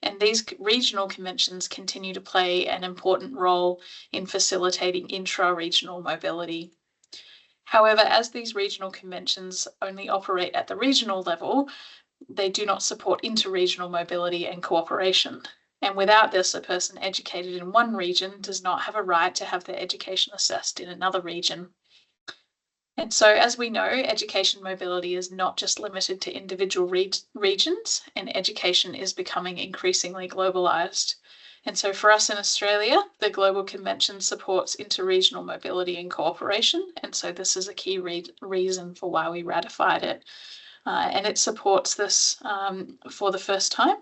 and these regional conventions continue to play an important role in facilitating intra-regional mobility. However, as these regional conventions only operate at the regional level, they do not support inter-regional mobility and cooperation. And without this, a person educated in one region does not have a right to have their education assessed in another region. And so, as we know, education mobility is not just limited to individual regions, and education is becoming increasingly globalized. And so for us in Australia, the Global Convention supports inter-regional mobility and cooperation, and so this is a key reason for why we ratified it. And it supports this for the first time.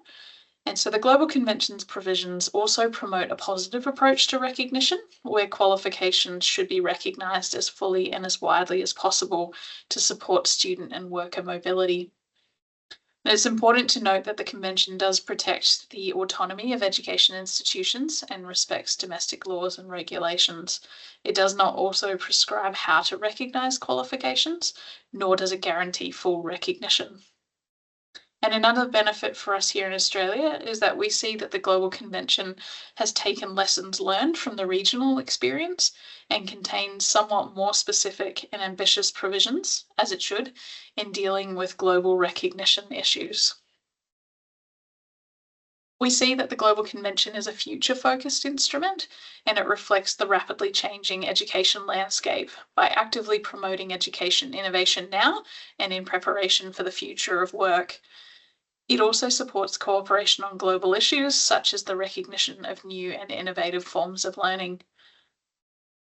And so the Global Convention's provisions also promote a positive approach to recognition, where qualifications should be recognised as fully and as widely as possible to support student and worker mobility. And it's important to note that the Convention does protect the autonomy of education institutions and respects domestic laws and regulations. It does not also prescribe how to recognise qualifications, nor does it guarantee full recognition. And another benefit for us here in Australia is that we see that the Global Convention has taken lessons learned from the regional experience and contains somewhat more specific and ambitious provisions, as it should, in dealing with global recognition issues. We see that the Global Convention is a future-focused instrument, and it reflects the rapidly changing education landscape by actively promoting education innovation now and in preparation for the future of work. It also supports cooperation on global issues, such as the recognition of new and innovative forms of learning.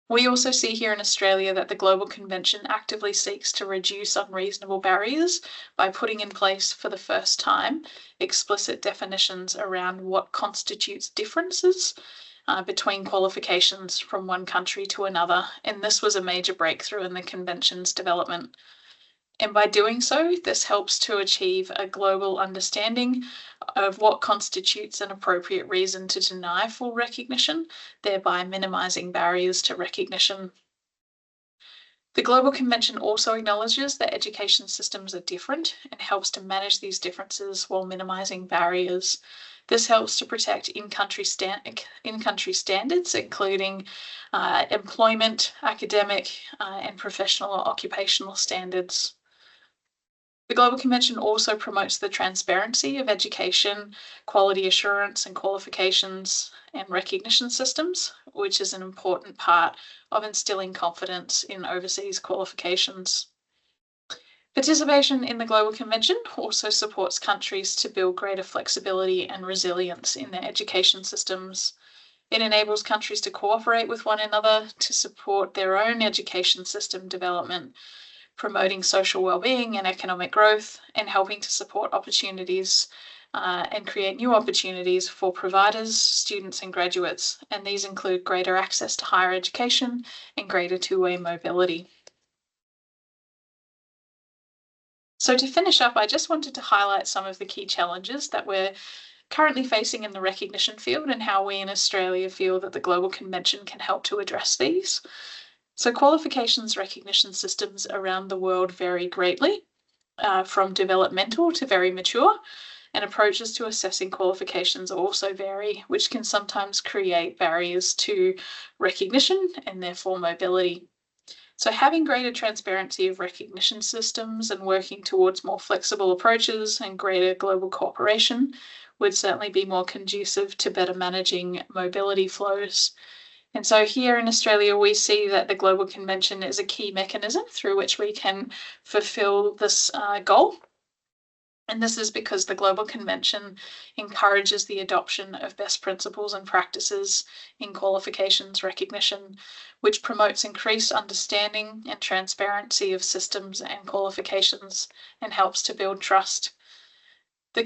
We also see here in Australia that the Global Convention actively seeks to reduce unreasonable barriers by putting in place, for the first time, explicit definitions around what constitutes differences between qualifications from one country to another. And this was a major breakthrough in the Convention's development. And by doing so, this helps to achieve a global understanding of what constitutes an appropriate reason to deny full recognition, thereby minimizing barriers to recognition. The Global Convention also acknowledges that education systems are different and helps to manage these differences while minimizing barriers. This helps to protect in-country standards, including employment, academic, and professional or occupational standards. The Global Convention also promotes the transparency of education, quality assurance and qualifications and recognition systems, which is an important part of instilling confidence in overseas qualifications. Participation in the Global Convention also supports countries to build greater flexibility and resilience in their education systems. It enables countries to cooperate with one another to support their own education system development, promoting social well-being and economic growth, and helping to support opportunities and create new opportunities for providers, students, and graduates. And these include greater access to higher education and greater two-way mobility. So to finish up, I just wanted to highlight some of the key challenges that we're currently facing in the recognition field and how we in Australia feel that the Global Convention can help to address these. So qualifications recognition systems around the world vary greatly, from developmental to very mature, and approaches to assessing qualifications also vary, which can sometimes create barriers to recognition and therefore mobility. So having greater transparency of recognition systems and working towards more flexible approaches and greater global cooperation would certainly be more conducive to better managing mobility flows. And so here in Australia, we see that the Global Convention is a key mechanism through which we can fulfill this goal. And this is because the Global Convention encourages the adoption of best principles and practices in qualifications recognition, which promotes increased understanding and transparency of systems and qualifications and helps to build trust. The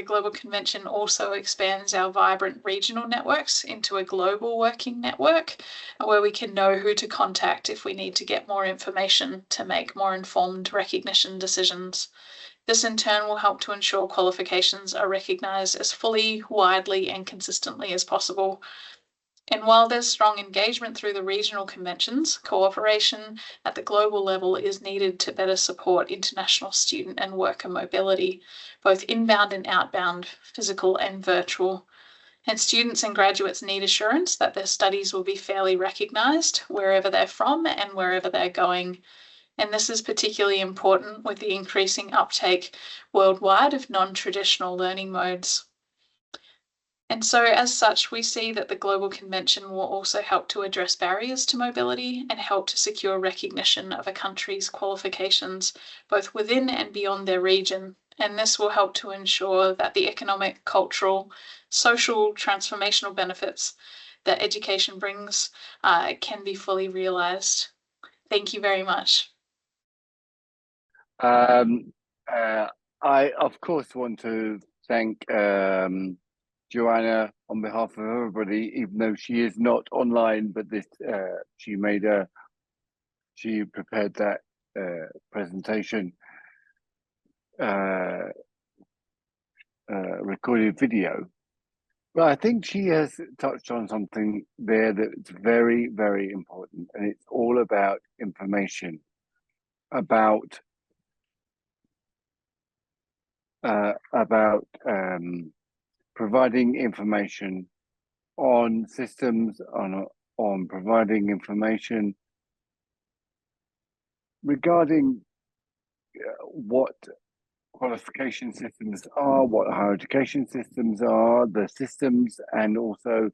Global Convention also expands our vibrant regional networks into a global working network where we can know who to contact if we need to get more information to make more informed recognition decisions. This in turn will help to ensure qualifications are recognised as fully, widely, and consistently as possible. And while there's strong engagement through the regional conventions, cooperation at the global level is needed to better support international student and worker mobility, both inbound and outbound, physical and virtual. And students and graduates need assurance that their studies will be fairly recognised wherever they're from and wherever they're going. And this is particularly important with the increasing uptake worldwide of non-traditional learning modes. And so as such, we see that the Global Convention will also help to address barriers to mobility and help to secure recognition of a country's qualifications, both within and beyond their region. And this will help to ensure that the economic, cultural, social, transformational benefits that education brings can be fully realised. Thank you very much. I, of course, want to thank Joanna on behalf of everybody, even though she is not online, but this she prepared that presentation recorded video. But I think she has touched on something there that's very, very important, and it's all about information, about providing information on systems, on providing information regarding what qualification systems are, what higher education systems are, the systems, and also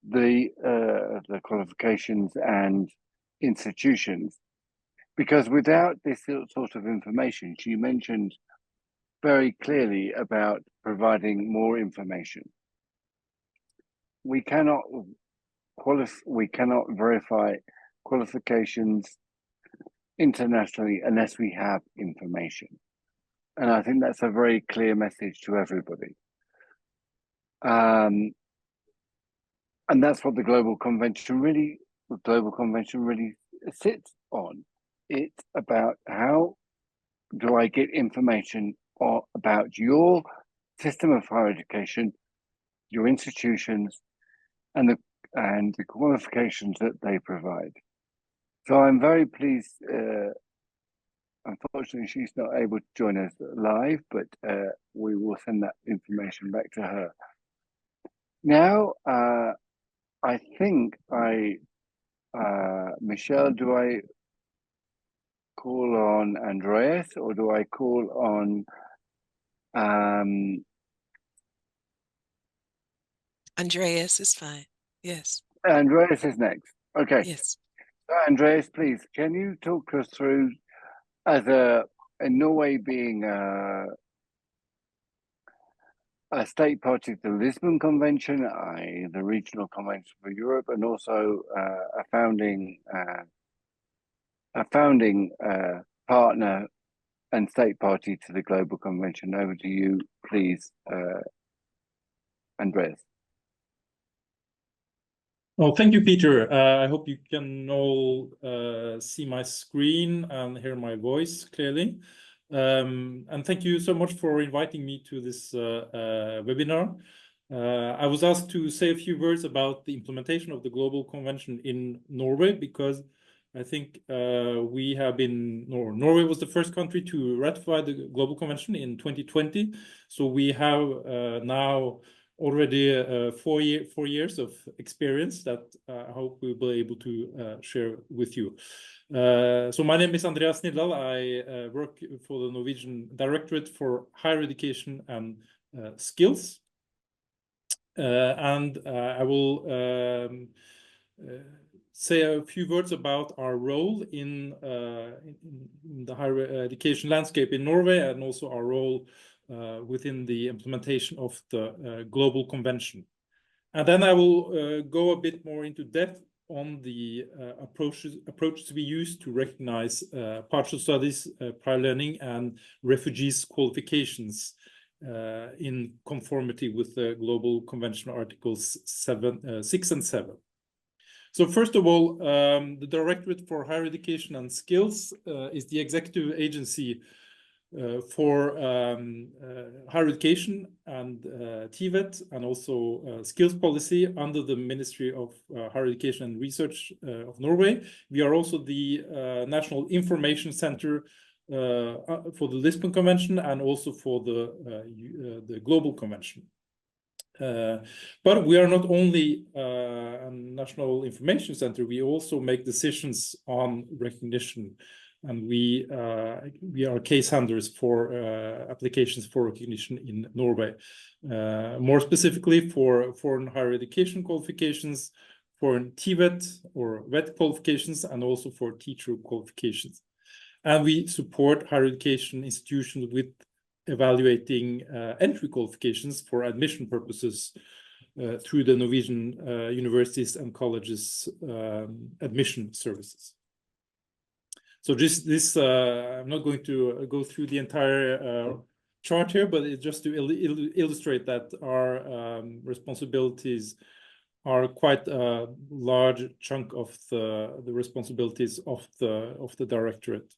the qualifications and institutions. Because without this sort of information, she mentioned very clearly about providing more information. We cannot verify qualifications internationally unless we have information. And I think that's a very clear message to everybody. And that's what the Global Convention really sits on. It's about how do I get information about your system of higher education, your institutions, and the qualifications that they provide. So I'm very pleased. Unfortunately, she's not able to join us live, but we will send that information back to her. Now, I think Michelle, do I call on Andreas or do I call on Andreas is fine. Yes. Andreas is next. Okay. Yes. So Andreas, please, can you talk us through, as in Norway being a state party to the Lisbon Convention, the Regional Convention for Europe, and also a founding partner and state party to the Global Convention. Over to you, please, Andreas. Oh, thank you, Peter. I hope you can all see my screen and hear my voice clearly. And thank you so much for inviting me to this webinar. I was asked to say a few words about the implementation of the Global Convention in Norway, because I think Norway was the first country to ratify the Global Convention in 2020. So we have now already 4 years of experience that I hope we'll be able to share with you. So my name is Andreas Nidal. I work for the Norwegian Directorate for Higher Education and Skills. And I will say a few words about our role in the higher education landscape in Norway, and also our role within the implementation of the Global Convention. And then I will go a bit more into depth on the approaches we use to recognize partial studies, prior learning, and refugees' qualifications in conformity with the Global Convention Articles 6 and 7. So first of all, the Directorate for Higher Education and Skills is the executive agency for higher education and TVET, and also skills policy under the Ministry of Higher Education and Research of Norway. We are also the National Information Center for the Lisbon Convention and also for the Global Convention. But we are not only a National Information Center, we also make decisions on recognition. And we are case handlers for applications for recognition in Norway. More specifically for foreign higher education qualifications, foreign TVET or VET qualifications, and also for teacher qualifications. And we support higher education institutions with evaluating entry qualifications for admission purposes through the Norwegian universities and colleges admission services. So I'm not going to go through the entire chart here, but it's just to illustrate that our responsibilities are quite a large chunk of the responsibilities of the directorate.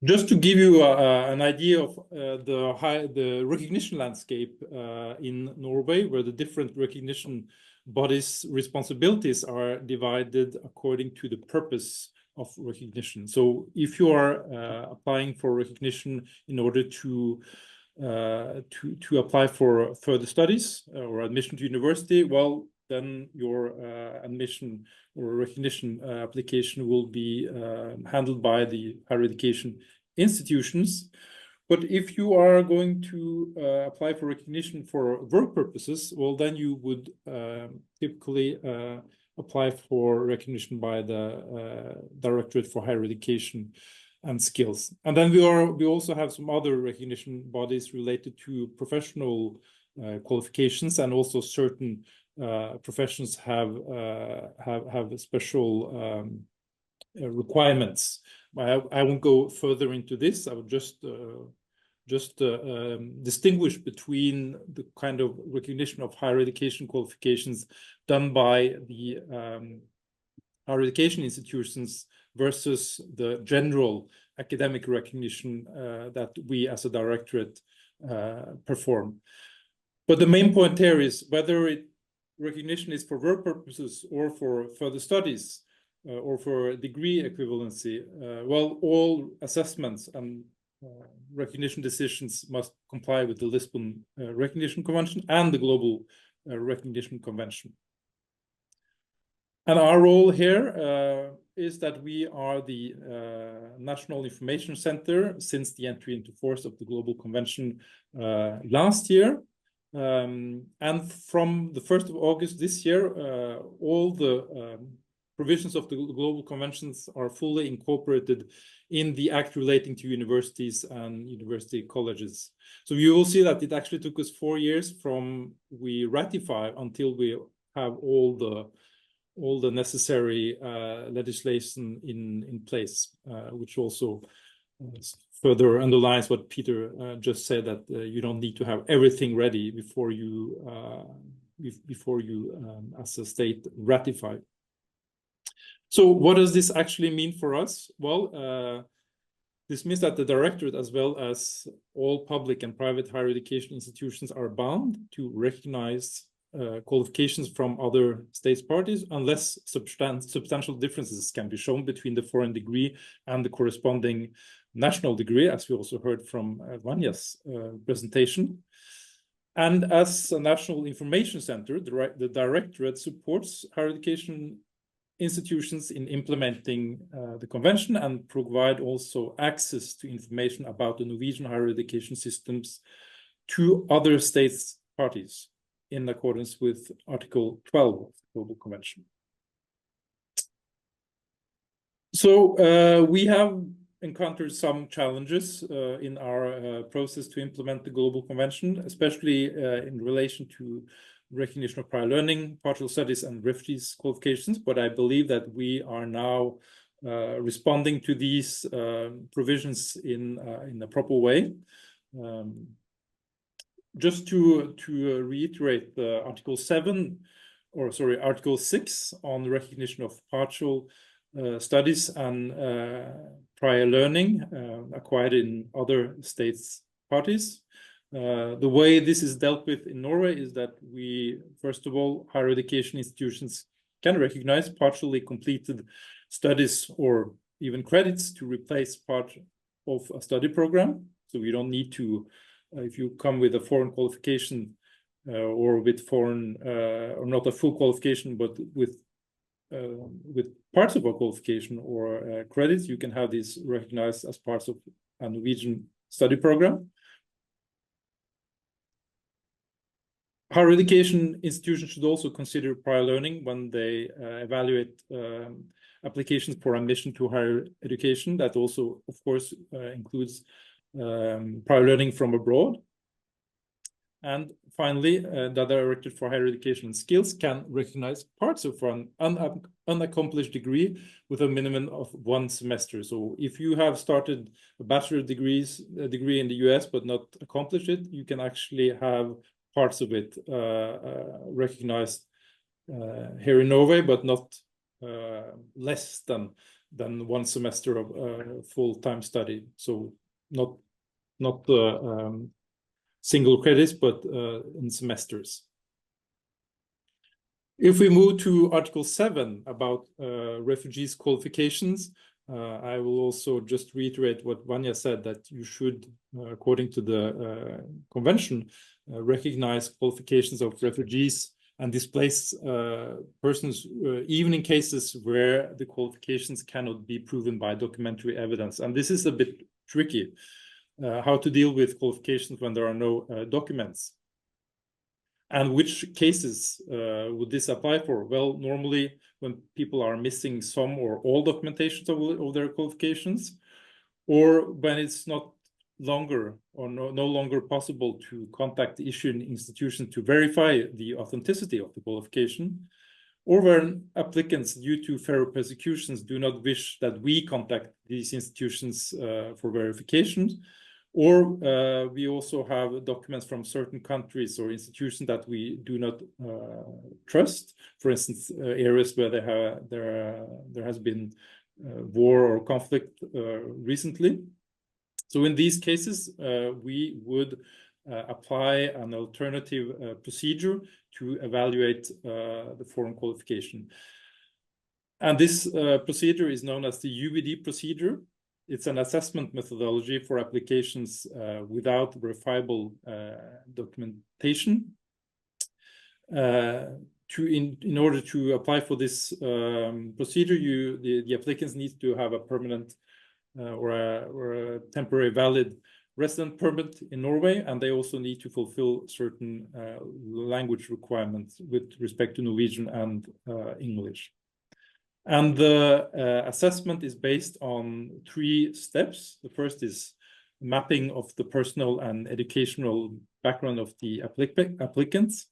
Just to give you an idea of the recognition landscape in Norway, where the different recognition bodies' responsibilities are divided according to the purpose of recognition. So if you are applying for recognition in order to apply for further studies or admission to university, well, then your admission or recognition application will be handled by the higher education institutions. But if you are going to apply for recognition for work purposes, well, then you would typically apply for recognition by the Directorate for Higher Education and Skills. And then we also have some other recognition bodies related to professional qualifications, and also certain professions have special requirements. I won't go further into this. I would just distinguish between the kind of recognition of higher education qualifications done by the higher education institutions versus the general academic recognition that we as a directorate perform. But the main point here is whether recognition is for work purposes or for further studies or for degree equivalency, well, all assessments and recognition decisions must comply with the Lisbon Recognition Convention and the Global Recognition Convention. And our role here is that we are the National Information Center since the entry into force of the Global Convention last year. And from the 1st of August this year, all the provisions of the Global Conventions are fully incorporated in the Act relating to universities and university colleges. So you will see that it actually took us 4 years from we ratify until we have all the necessary legislation in place, which also further underlines what Peter just said, that you don't need to have everything ready before you as a state ratify. So what does this actually mean for us? Well, this means that the directorate, as well as all public and private higher education institutions, are bound to recognize qualifications from other states parties unless substantial differences can be shown between the foreign degree and the corresponding national degree, as we also heard from Vanya's presentation. And as a national information center, the directorate supports higher education institutions in implementing the convention and provide also access to information about the Norwegian higher education systems to other states parties in accordance with Article 12 of the Global Convention. So we have encountered some challenges in our process to implement the Global Convention, especially in relation to recognition of prior learning, partial studies, and refugees qualifications. But I believe that we are now responding to these provisions in a proper way. Just to reiterate the Article 6 on the recognition of partial studies and prior learning acquired in other states parties. The way this is dealt with in Norway is that we, first of all, higher education institutions can recognize partially completed studies or even credits to replace part of a study program. So we don't need to, if you come with a foreign qualification or with foreign, or not a full qualification, but with parts of a qualification or credits, you can have these recognized as parts of a Norwegian study program. Higher education institutions should also consider prior learning when they evaluate applications for admission to higher education. That also, of course, includes prior learning from abroad. And finally, the Directorate for Higher Education and Skills can recognize parts of an unaccomplished degree with a minimum of 1 semester. So if you have started a bachelor degree in the US but not accomplished it, you can actually have parts of it recognized here in Norway, but not less than 1 semester of full-time study. So not single credits, but in semesters. If we move to Article 7 about refugees' qualifications, I will also just reiterate what Vanya said, that you should, according to the convention, recognize qualifications of refugees and displaced persons, even in cases where the qualifications cannot be proven by documentary evidence. And this is a bit tricky. How to deal with qualifications when there are no documents. And which cases would this apply for? Well, normally when people are missing some or all documentations of their qualifications, or when it's not longer or no longer possible to contact the issuing institution to verify the authenticity of the qualification, or when applicants, due to federal persecutions, do not wish that we contact these institutions for verification. Or we also have documents from certain countries or institutions that we do not trust. For instance, areas where there has been war or conflict recently. So in these cases, we would apply an alternative procedure to evaluate the foreign qualification. And this procedure is known as the UVD procedure. It's an assessment methodology for applications without verifiable documentation. In order to apply for this procedure, the applicants need to have a permanent or a temporary valid resident permit in Norway, and they also need to fulfill certain language requirements with respect to Norwegian and English. And the assessment is based on 3 steps. The first is mapping of the personal and educational background of the applicants.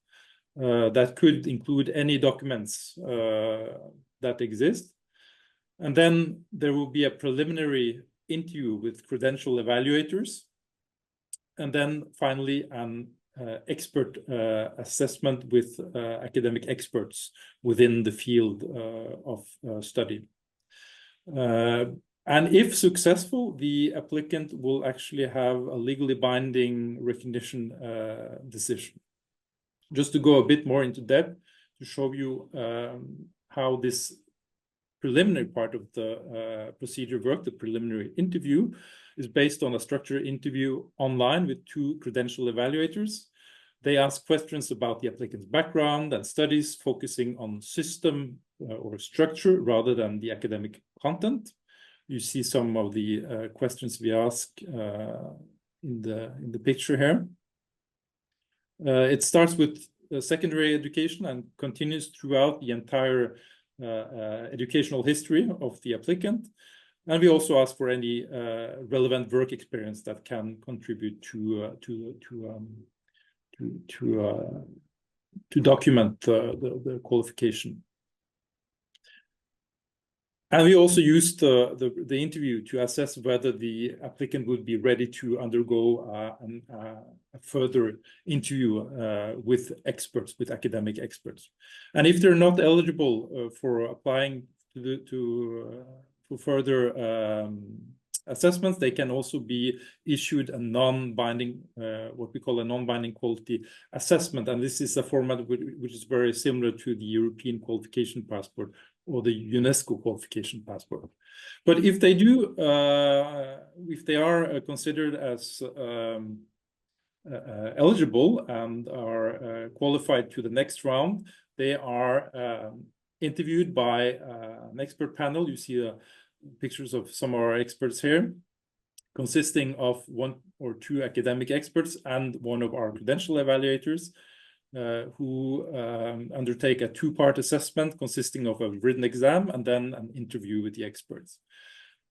That could include any documents that exist. And then there will be a preliminary interview with credential evaluators. And then finally, an expert assessment with academic experts within the field of study. And if successful, the applicant will actually have a legally binding recognition decision. Just to go a bit more into depth, to show you how this preliminary part of the procedure work, the preliminary interview, is based on a structured interview online with 2 credential evaluators. They ask questions about the applicant's background and studies, focusing on system or structure rather than the academic content. You see some of the questions we ask in the picture here. It starts with secondary education and continues throughout the entire educational history of the applicant. And we also ask for any relevant work experience that can contribute to document the qualification. And we also used the interview to assess whether the applicant would be ready to undergo a further interview with experts, with academic experts. And if they're not eligible for applying for further assessments, they can also be issued a non-binding, what we call a non-binding quality assessment. And this is a format which is very similar to the European Qualification Passport or the UNESCO Qualification Passport. But if they do, if they are considered as eligible and are qualified to the next round, they are interviewed by an expert panel. You see pictures of some of our experts here, consisting of 1 or 2 academic experts and 1 of our credential evaluators, who undertake a 2-part assessment consisting of a written exam and then an interview with the experts.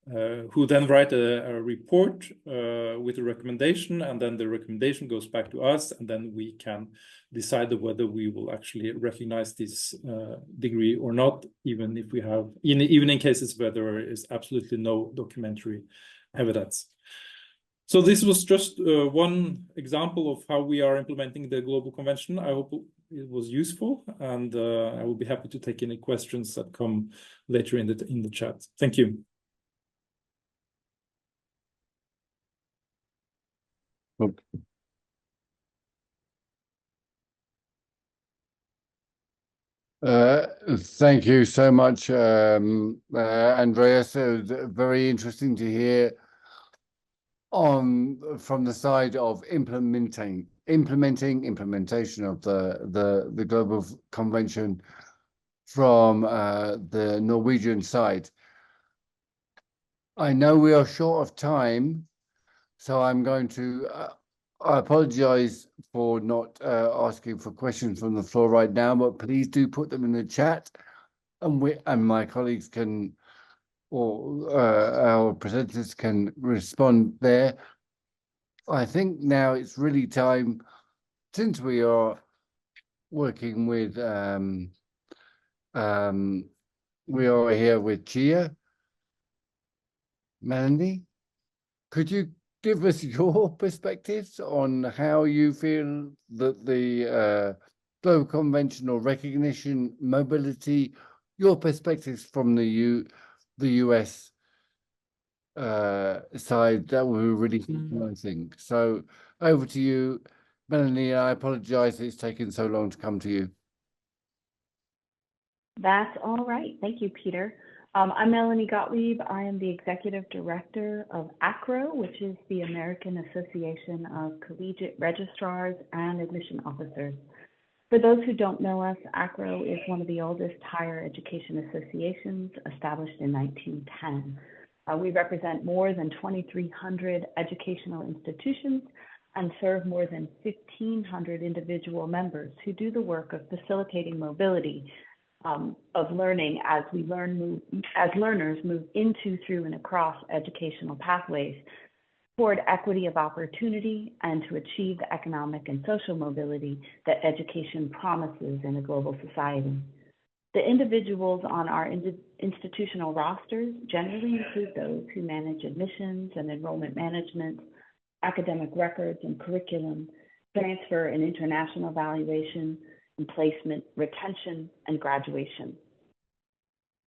who then write a report with a recommendation, and then the recommendation goes back to us, and then we can decide whether we will actually recognize this degree or not, even if we have, even in cases where there is absolutely no documentary evidence. So this was just one example of how we are implementing the Global Convention. I hope it was useful, and I will be happy to take any questions that come later in the chat. Thank you. Thank you so much, Andreas. It was very interesting to hear from the side of implementation of the Global Convention from the Norwegian side. I know we are short of time, so I'm going to I apologize for not asking for questions from the floor right now, but please do put them in the chat, and my colleagues can, or our presenters can respond there. I think now it's really time, since we are working with, we are here with Chia. Melanie, could you give us your perspectives on how you feel that the Global Convention or recognition, mobility, your perspectives from the US side, that were really interesting. So over to you, Melanie. I apologize it's taken so long to come to you. That's all right. Thank you, Peter. I'm Melanie Gottlieb. I am the Executive Director of ACRO, which is the American Association of Collegiate Registrars and Admission Officers. For those who don't know us, ACRO is one of the oldest higher education associations, established in 1910. We represent more than 2,300 educational institutions and serve more than 1,500 individual members who do the work of facilitating mobility of learning as learners move into, through, and across educational pathways toward equity of opportunity and to achieve the economic and social mobility that education promises in a global society. The individuals on our institutional rosters generally include those who manage admissions and enrollment management, academic records and curriculum, transfer and international evaluation, and placement, retention, and graduation.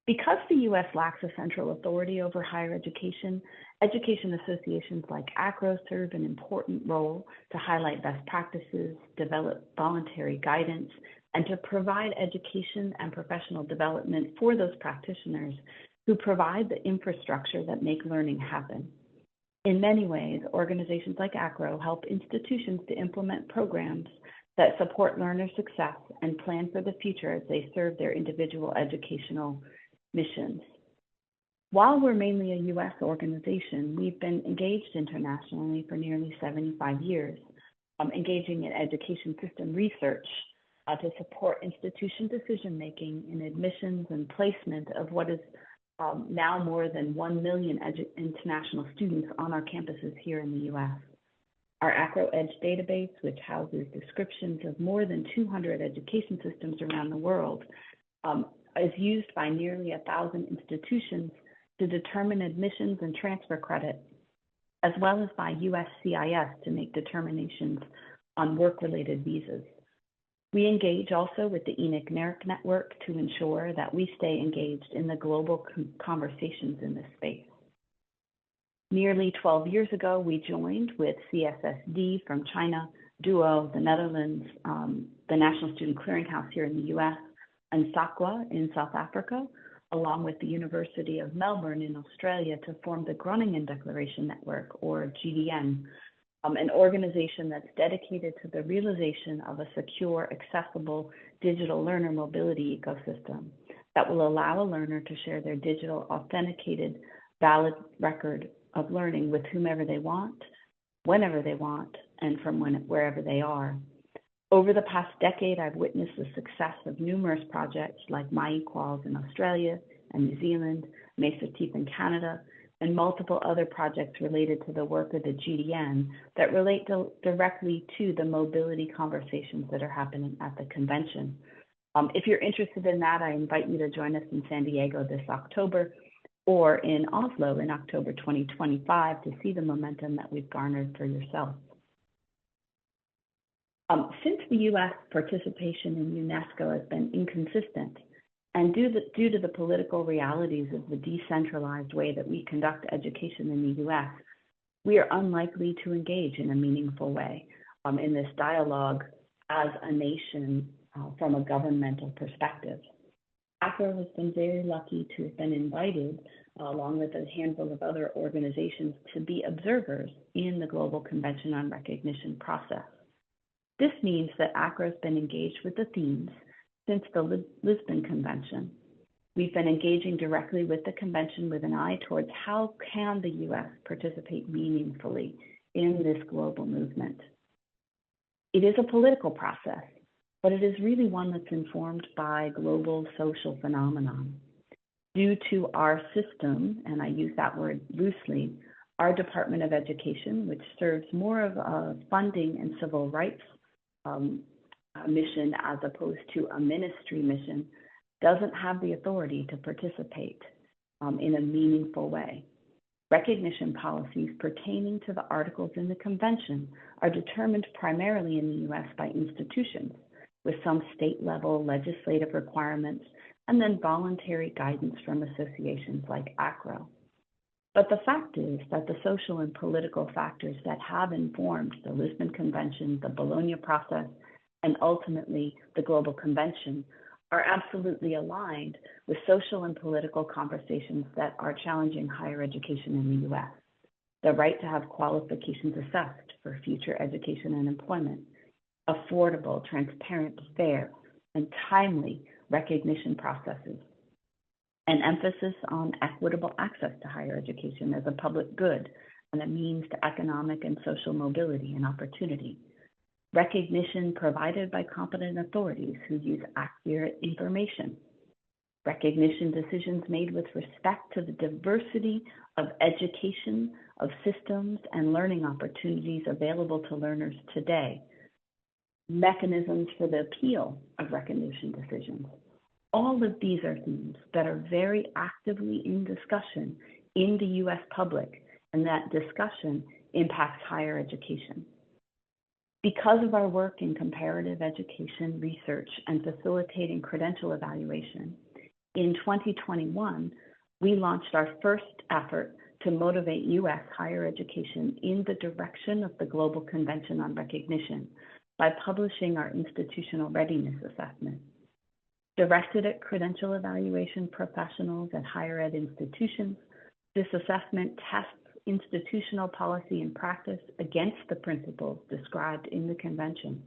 Because the U.S. lacks a central authority over higher education, education associations like ACRO serve an important role to highlight best practices, develop voluntary guidance, and to provide education and professional development for those practitioners who provide the infrastructure that make learning happen. In many ways, organizations like ACRO help institutions to implement programs that support learner success and plan for the future as they serve their individual educational missions. While we're mainly a U.S. organization, we've been engaged internationally for nearly 75 years, engaging in education system research to support institution decision-making in admissions and placement of what is now more than 1 million international students on our campuses here in the U.S. Our ACRO Edge database, which houses descriptions of more than 200 education systems around the world, is used by nearly 1,000 institutions to determine admissions and transfer credit, as well as by USCIS to make determinations on work-related visas. We engage also with the ENIC-NERC network to ensure that we stay engaged in the global conversations in this space. Nearly 12 years ago, we joined with CSSD from China, DUO, the Netherlands, the National Student Clearinghouse here in the US, and SAQA in South Africa, along with the University of Melbourne in Australia, to form the Groningen Declaration Network, or GDN, an organization that's dedicated to the realization of a secure, accessible digital learner mobility ecosystem that will allow a learner to share their digital, authenticated, valid record of learning with whomever they want, whenever they want, and from wherever they are. Over the past decade, I've witnessed the success of numerous projects like MyEquals in Australia and New Zealand, Mesoteep in Canada, and multiple other projects related to the work of the GDN that relate directly to the mobility conversations that are happening at the convention. If you're interested in that, I invite you to join us in San Diego this October or in Oslo in October 2025 to see the momentum that we've garnered for yourself. Since the U.S. participation in UNESCO has been inconsistent, and due to the political realities of the decentralized way that we conduct education in the U.S., we are unlikely to engage in a meaningful way in this dialogue as a nation from a governmental perspective. ACRO has been very lucky to have been invited, along with a handful of other organizations, to be observers in the Global Convention on Recognition process. This means that ACRO has been engaged with the themes since the Lisbon Convention. We've been engaging directly with the convention with an eye towards how can the U.S. participate meaningfully in this global movement. It is a political process, but it is really one that's informed by global social phenomenon. Due to our system, and I use that word loosely, our Department of Education, which serves more of a funding and civil rights mission as opposed to a ministry mission, doesn't have the authority to participate in a meaningful way. Recognition policies pertaining to the articles in the convention are determined primarily in the U.S. by institutions, with some state-level legislative requirements and then voluntary guidance from associations like ACRO. But the fact is that the social and political factors that have informed the Lisbon Convention, the Bologna process, and ultimately the Global Convention are absolutely aligned with social and political conversations that are challenging higher education in the U.S. The right to have qualifications assessed for future education and employment, affordable, transparent, fair, and timely recognition processes, an emphasis on equitable access to higher education as a public good and a means to economic and social mobility and opportunity, recognition provided by competent authorities who use accurate information, recognition decisions made with respect to the diversity of education, of systems and learning opportunities available to learners today, mechanisms for the appeal of recognition decisions. All of these are themes that are very actively in discussion in the U.S. public, and that discussion impacts higher education. Because of our work in comparative education research and facilitating credential evaluation, in 2021, we launched our first effort to motivate U.S. higher education in the direction of the Global Convention on Recognition by publishing our institutional readiness assessment. Directed at credential evaluation professionals at higher ed institutions, this assessment tests institutional policy and practice against the principles described in the convention.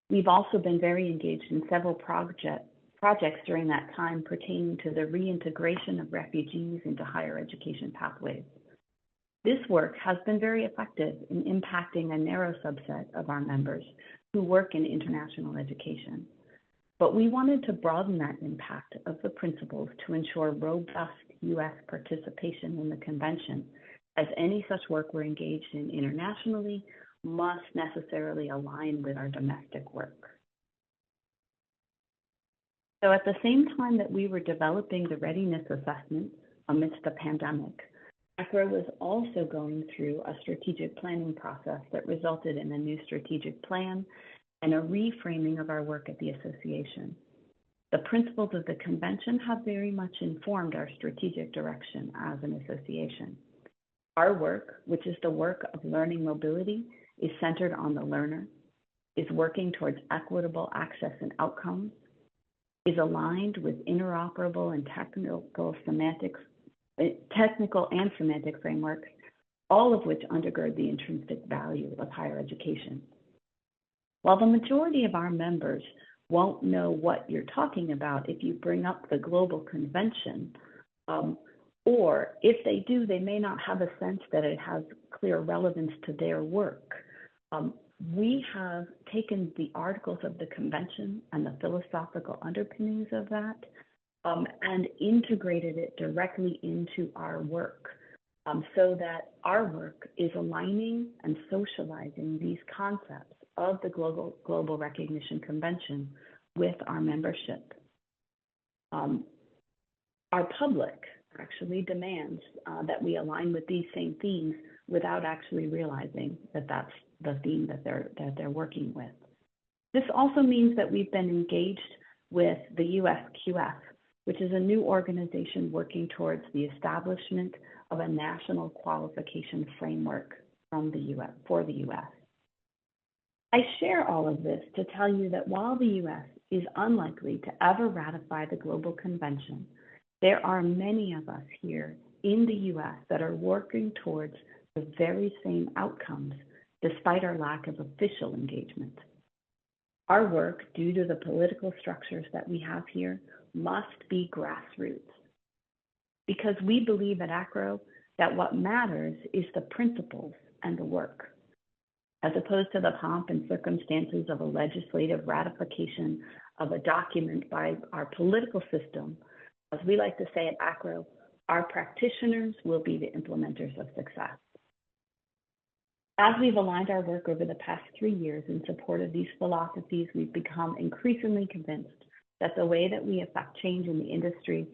We've also been very engaged in several projects during that time pertaining to the reintegration of refugees into higher education pathways. This work has been very effective in impacting a narrow subset of our members who work in international education. But we wanted to broaden that impact of the principles to ensure robust U.S. participation in the convention, as any such work we're engaged in internationally must necessarily align with our domestic work. So at the same time that we were developing the readiness assessment amidst the pandemic, ACRO was also going through a strategic planning process that resulted in a new strategic plan and a reframing of our work at the association. The principles of the convention have very much informed our strategic direction as an association. Our work, which is the work of learning mobility, is centered on the learner, is working towards equitable access and outcomes, is aligned with interoperable and technical and semantic frameworks, all of which undergird the intrinsic value of higher education. While the majority of our members won't know what you're talking about if you bring up the Global Convention, or if they do, they may not have a sense that it has clear relevance to their work. We have taken the articles of the convention and the philosophical underpinnings of that and integrated it directly into our work, so that our work is aligning and socializing these concepts of the Global Recognition Convention with our membership. Our public actually demands that we align with these same themes without actually realizing that that's the theme that they're working with. This also means that we've been engaged with the USQF, which is a new organization working towards the establishment of a national qualification framework from the US, for the US. I share all of this to tell you that while the US is unlikely to ever ratify the Global Convention, there are many of us here in the US that are working towards the very same outcomes, despite our lack of official engagement. Our work, due to the political structures that we have here, must be grassroots. Because we believe at ACRO that what matters is the principles and the work, as opposed to the pomp and circumstances of a legislative ratification of a document by our political system. As we like to say at ACRO, our practitioners will be the implementers of success. As we've aligned our work over the past 3 years in support of these philosophies, we've become increasingly convinced that the way that we affect change in the industry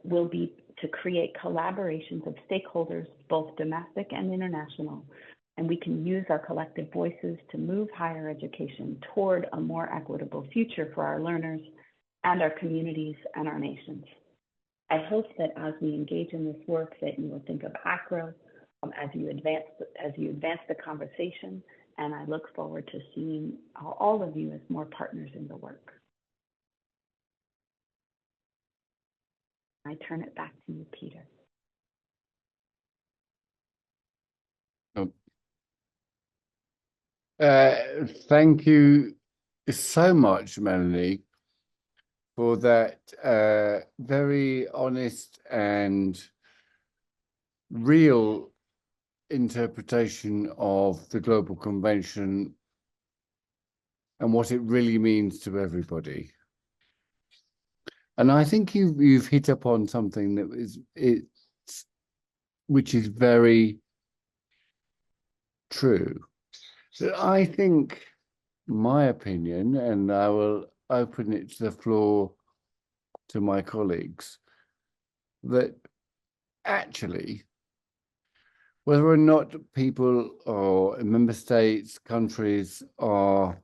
will be to create collaborations of stakeholders, both domestic and international, and we can use our collective voices to move higher education toward a more equitable future for our learners and our communities and our nations. I hope that as we engage in this work that you will think of ACRO as you advance the conversation, and I look forward to seeing all of you as more partners in the work. I turn it back to you, Peter. Thank you so much, Melanie, for that very honest and real interpretation of the Global Convention and what it really means to everybody. And I think you've hit upon something that which is very true. So I think, my opinion, and I will open it to the floor to my colleagues, that actually, whether or not people or member states, countries are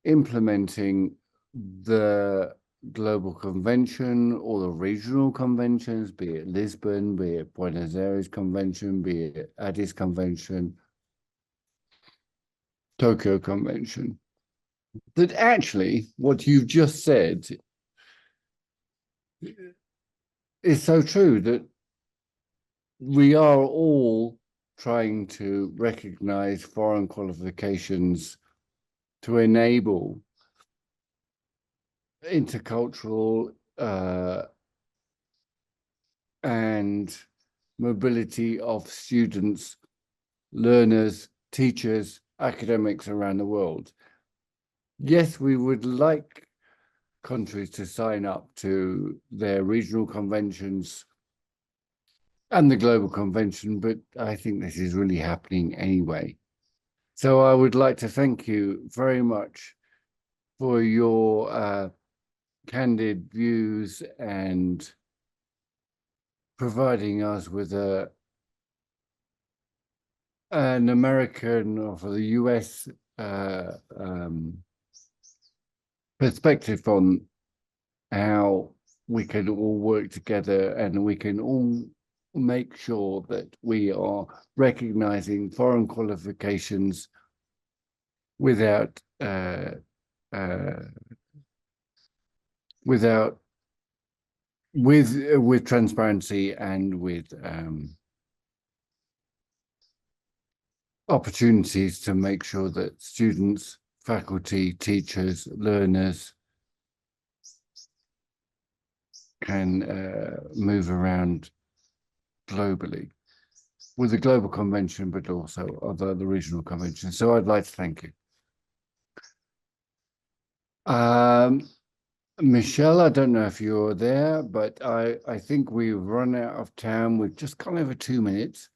implementing the Global Convention or the regional conventions, be it Lisbon, be it Buenos Aires Convention, be it Addis Convention, Tokyo Convention, that actually what you've just said is so true, that we are all trying to recognize foreign qualifications to enable intercultural and mobility of students, learners, teachers, academics around the world. Yes, we would like countries to sign up to their regional conventions and the Global Convention, but I think this is really happening anyway. So I would like to thank you very much for your candid views and providing us with an American or for the US perspective on how we can all work together and we can all make sure that we are recognizing foreign qualifications without with transparency and with opportunities to make sure that students, faculty, teachers, learners can move around globally with the Global Convention, but also the regional conventions. So I'd like to thank you. Michelle, I don't know if you're there, but I think we've run out of time. We've just gone over 2 minutes.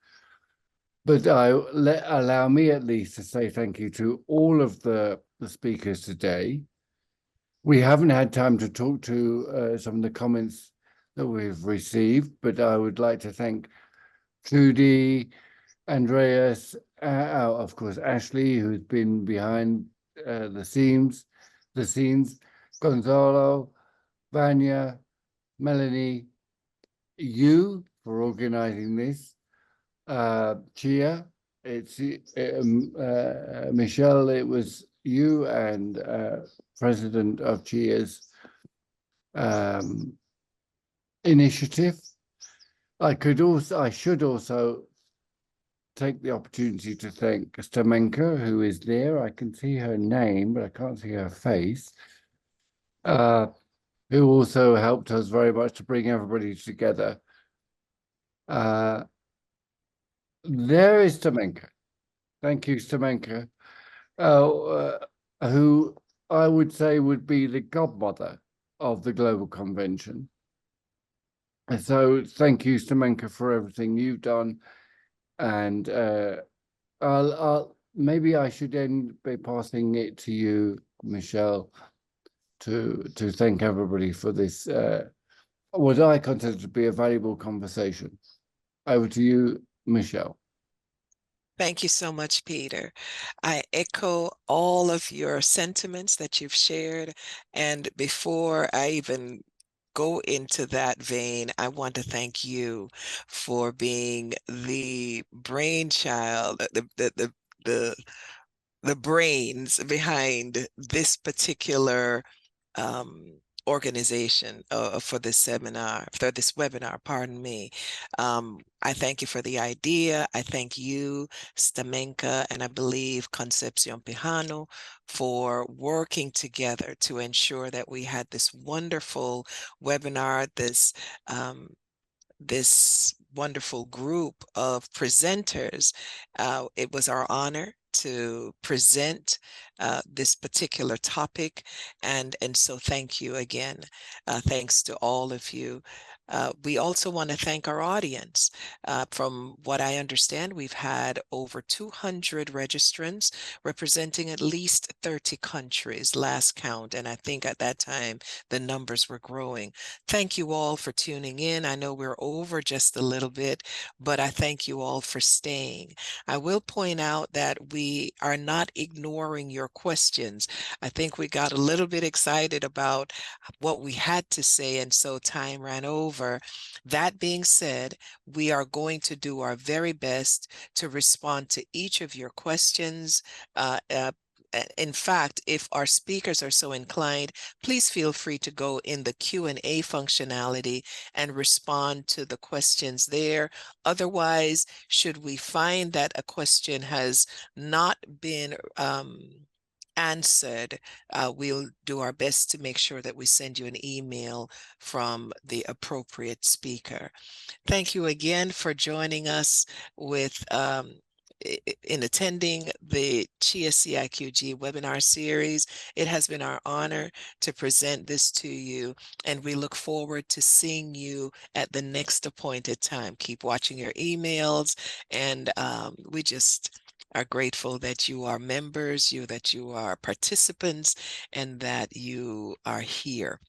But allow me at least to say thank you to all of the speakers today. We haven't had time to talk to some of the comments that we've received, but I would like to thank Trudy, Andreas, of course, Ashley, who's been behind the scenes, Gonzalo, Vanya, Melanie, you for organizing this, Chia, it's Michelle, it was you and President of Chia's initiative. I should also take the opportunity to thank Stamenka, who is there. I can see her name, but I can't see her face. Who also helped us very much to bring everybody together. There is Stamenka. Thank you, Stamenka, who I would say would be the godmother of the Global Convention. And so thank you, Stamenka, for everything you've done. And maybe I should then be passing it to you, Michelle, to thank everybody for this, what I consider to be a valuable conversation. Over to you, Michelle. Thank you so much, Peter. I echo all of your sentiments that you've shared. And before I even go into that vein, I want to thank you for being the brainchild, the brains behind this particular organization for this webinar, pardon me. I thank you for the idea. I thank you, Stamenka, and I believe Concepcion Pijano for working together to ensure that we had this wonderful webinar, this wonderful group of presenters. It was our honor to present this particular topic. And so thank you again. Thanks to all of you. We also want to thank our audience. From what I understand, we've had over 200 registrants representing at least 30 countries last count. And I think at that time, the numbers were growing. Thank you all for tuning in. I know we're over just a little bit, but I thank you all for staying. I will point out that we are not ignoring your questions. I think we got a little bit excited about what we had to say, and so time ran over. That being said, we are going to do our very best to respond to each of your questions. In fact, if our speakers are so inclined, please feel free to go in the Q&A functionality and respond to the questions there. Otherwise, should we find that a question has not been answered, we'll do our best to make sure that we send you an email from the appropriate speaker. Thank you again for joining us with in attending the CHIA CIQG webinar series. It has been our honor to present this to you, and we look forward to seeing you at the next appointed time. Keep watching your emails, and we just are grateful that you are members, that you are participants, and that you are here.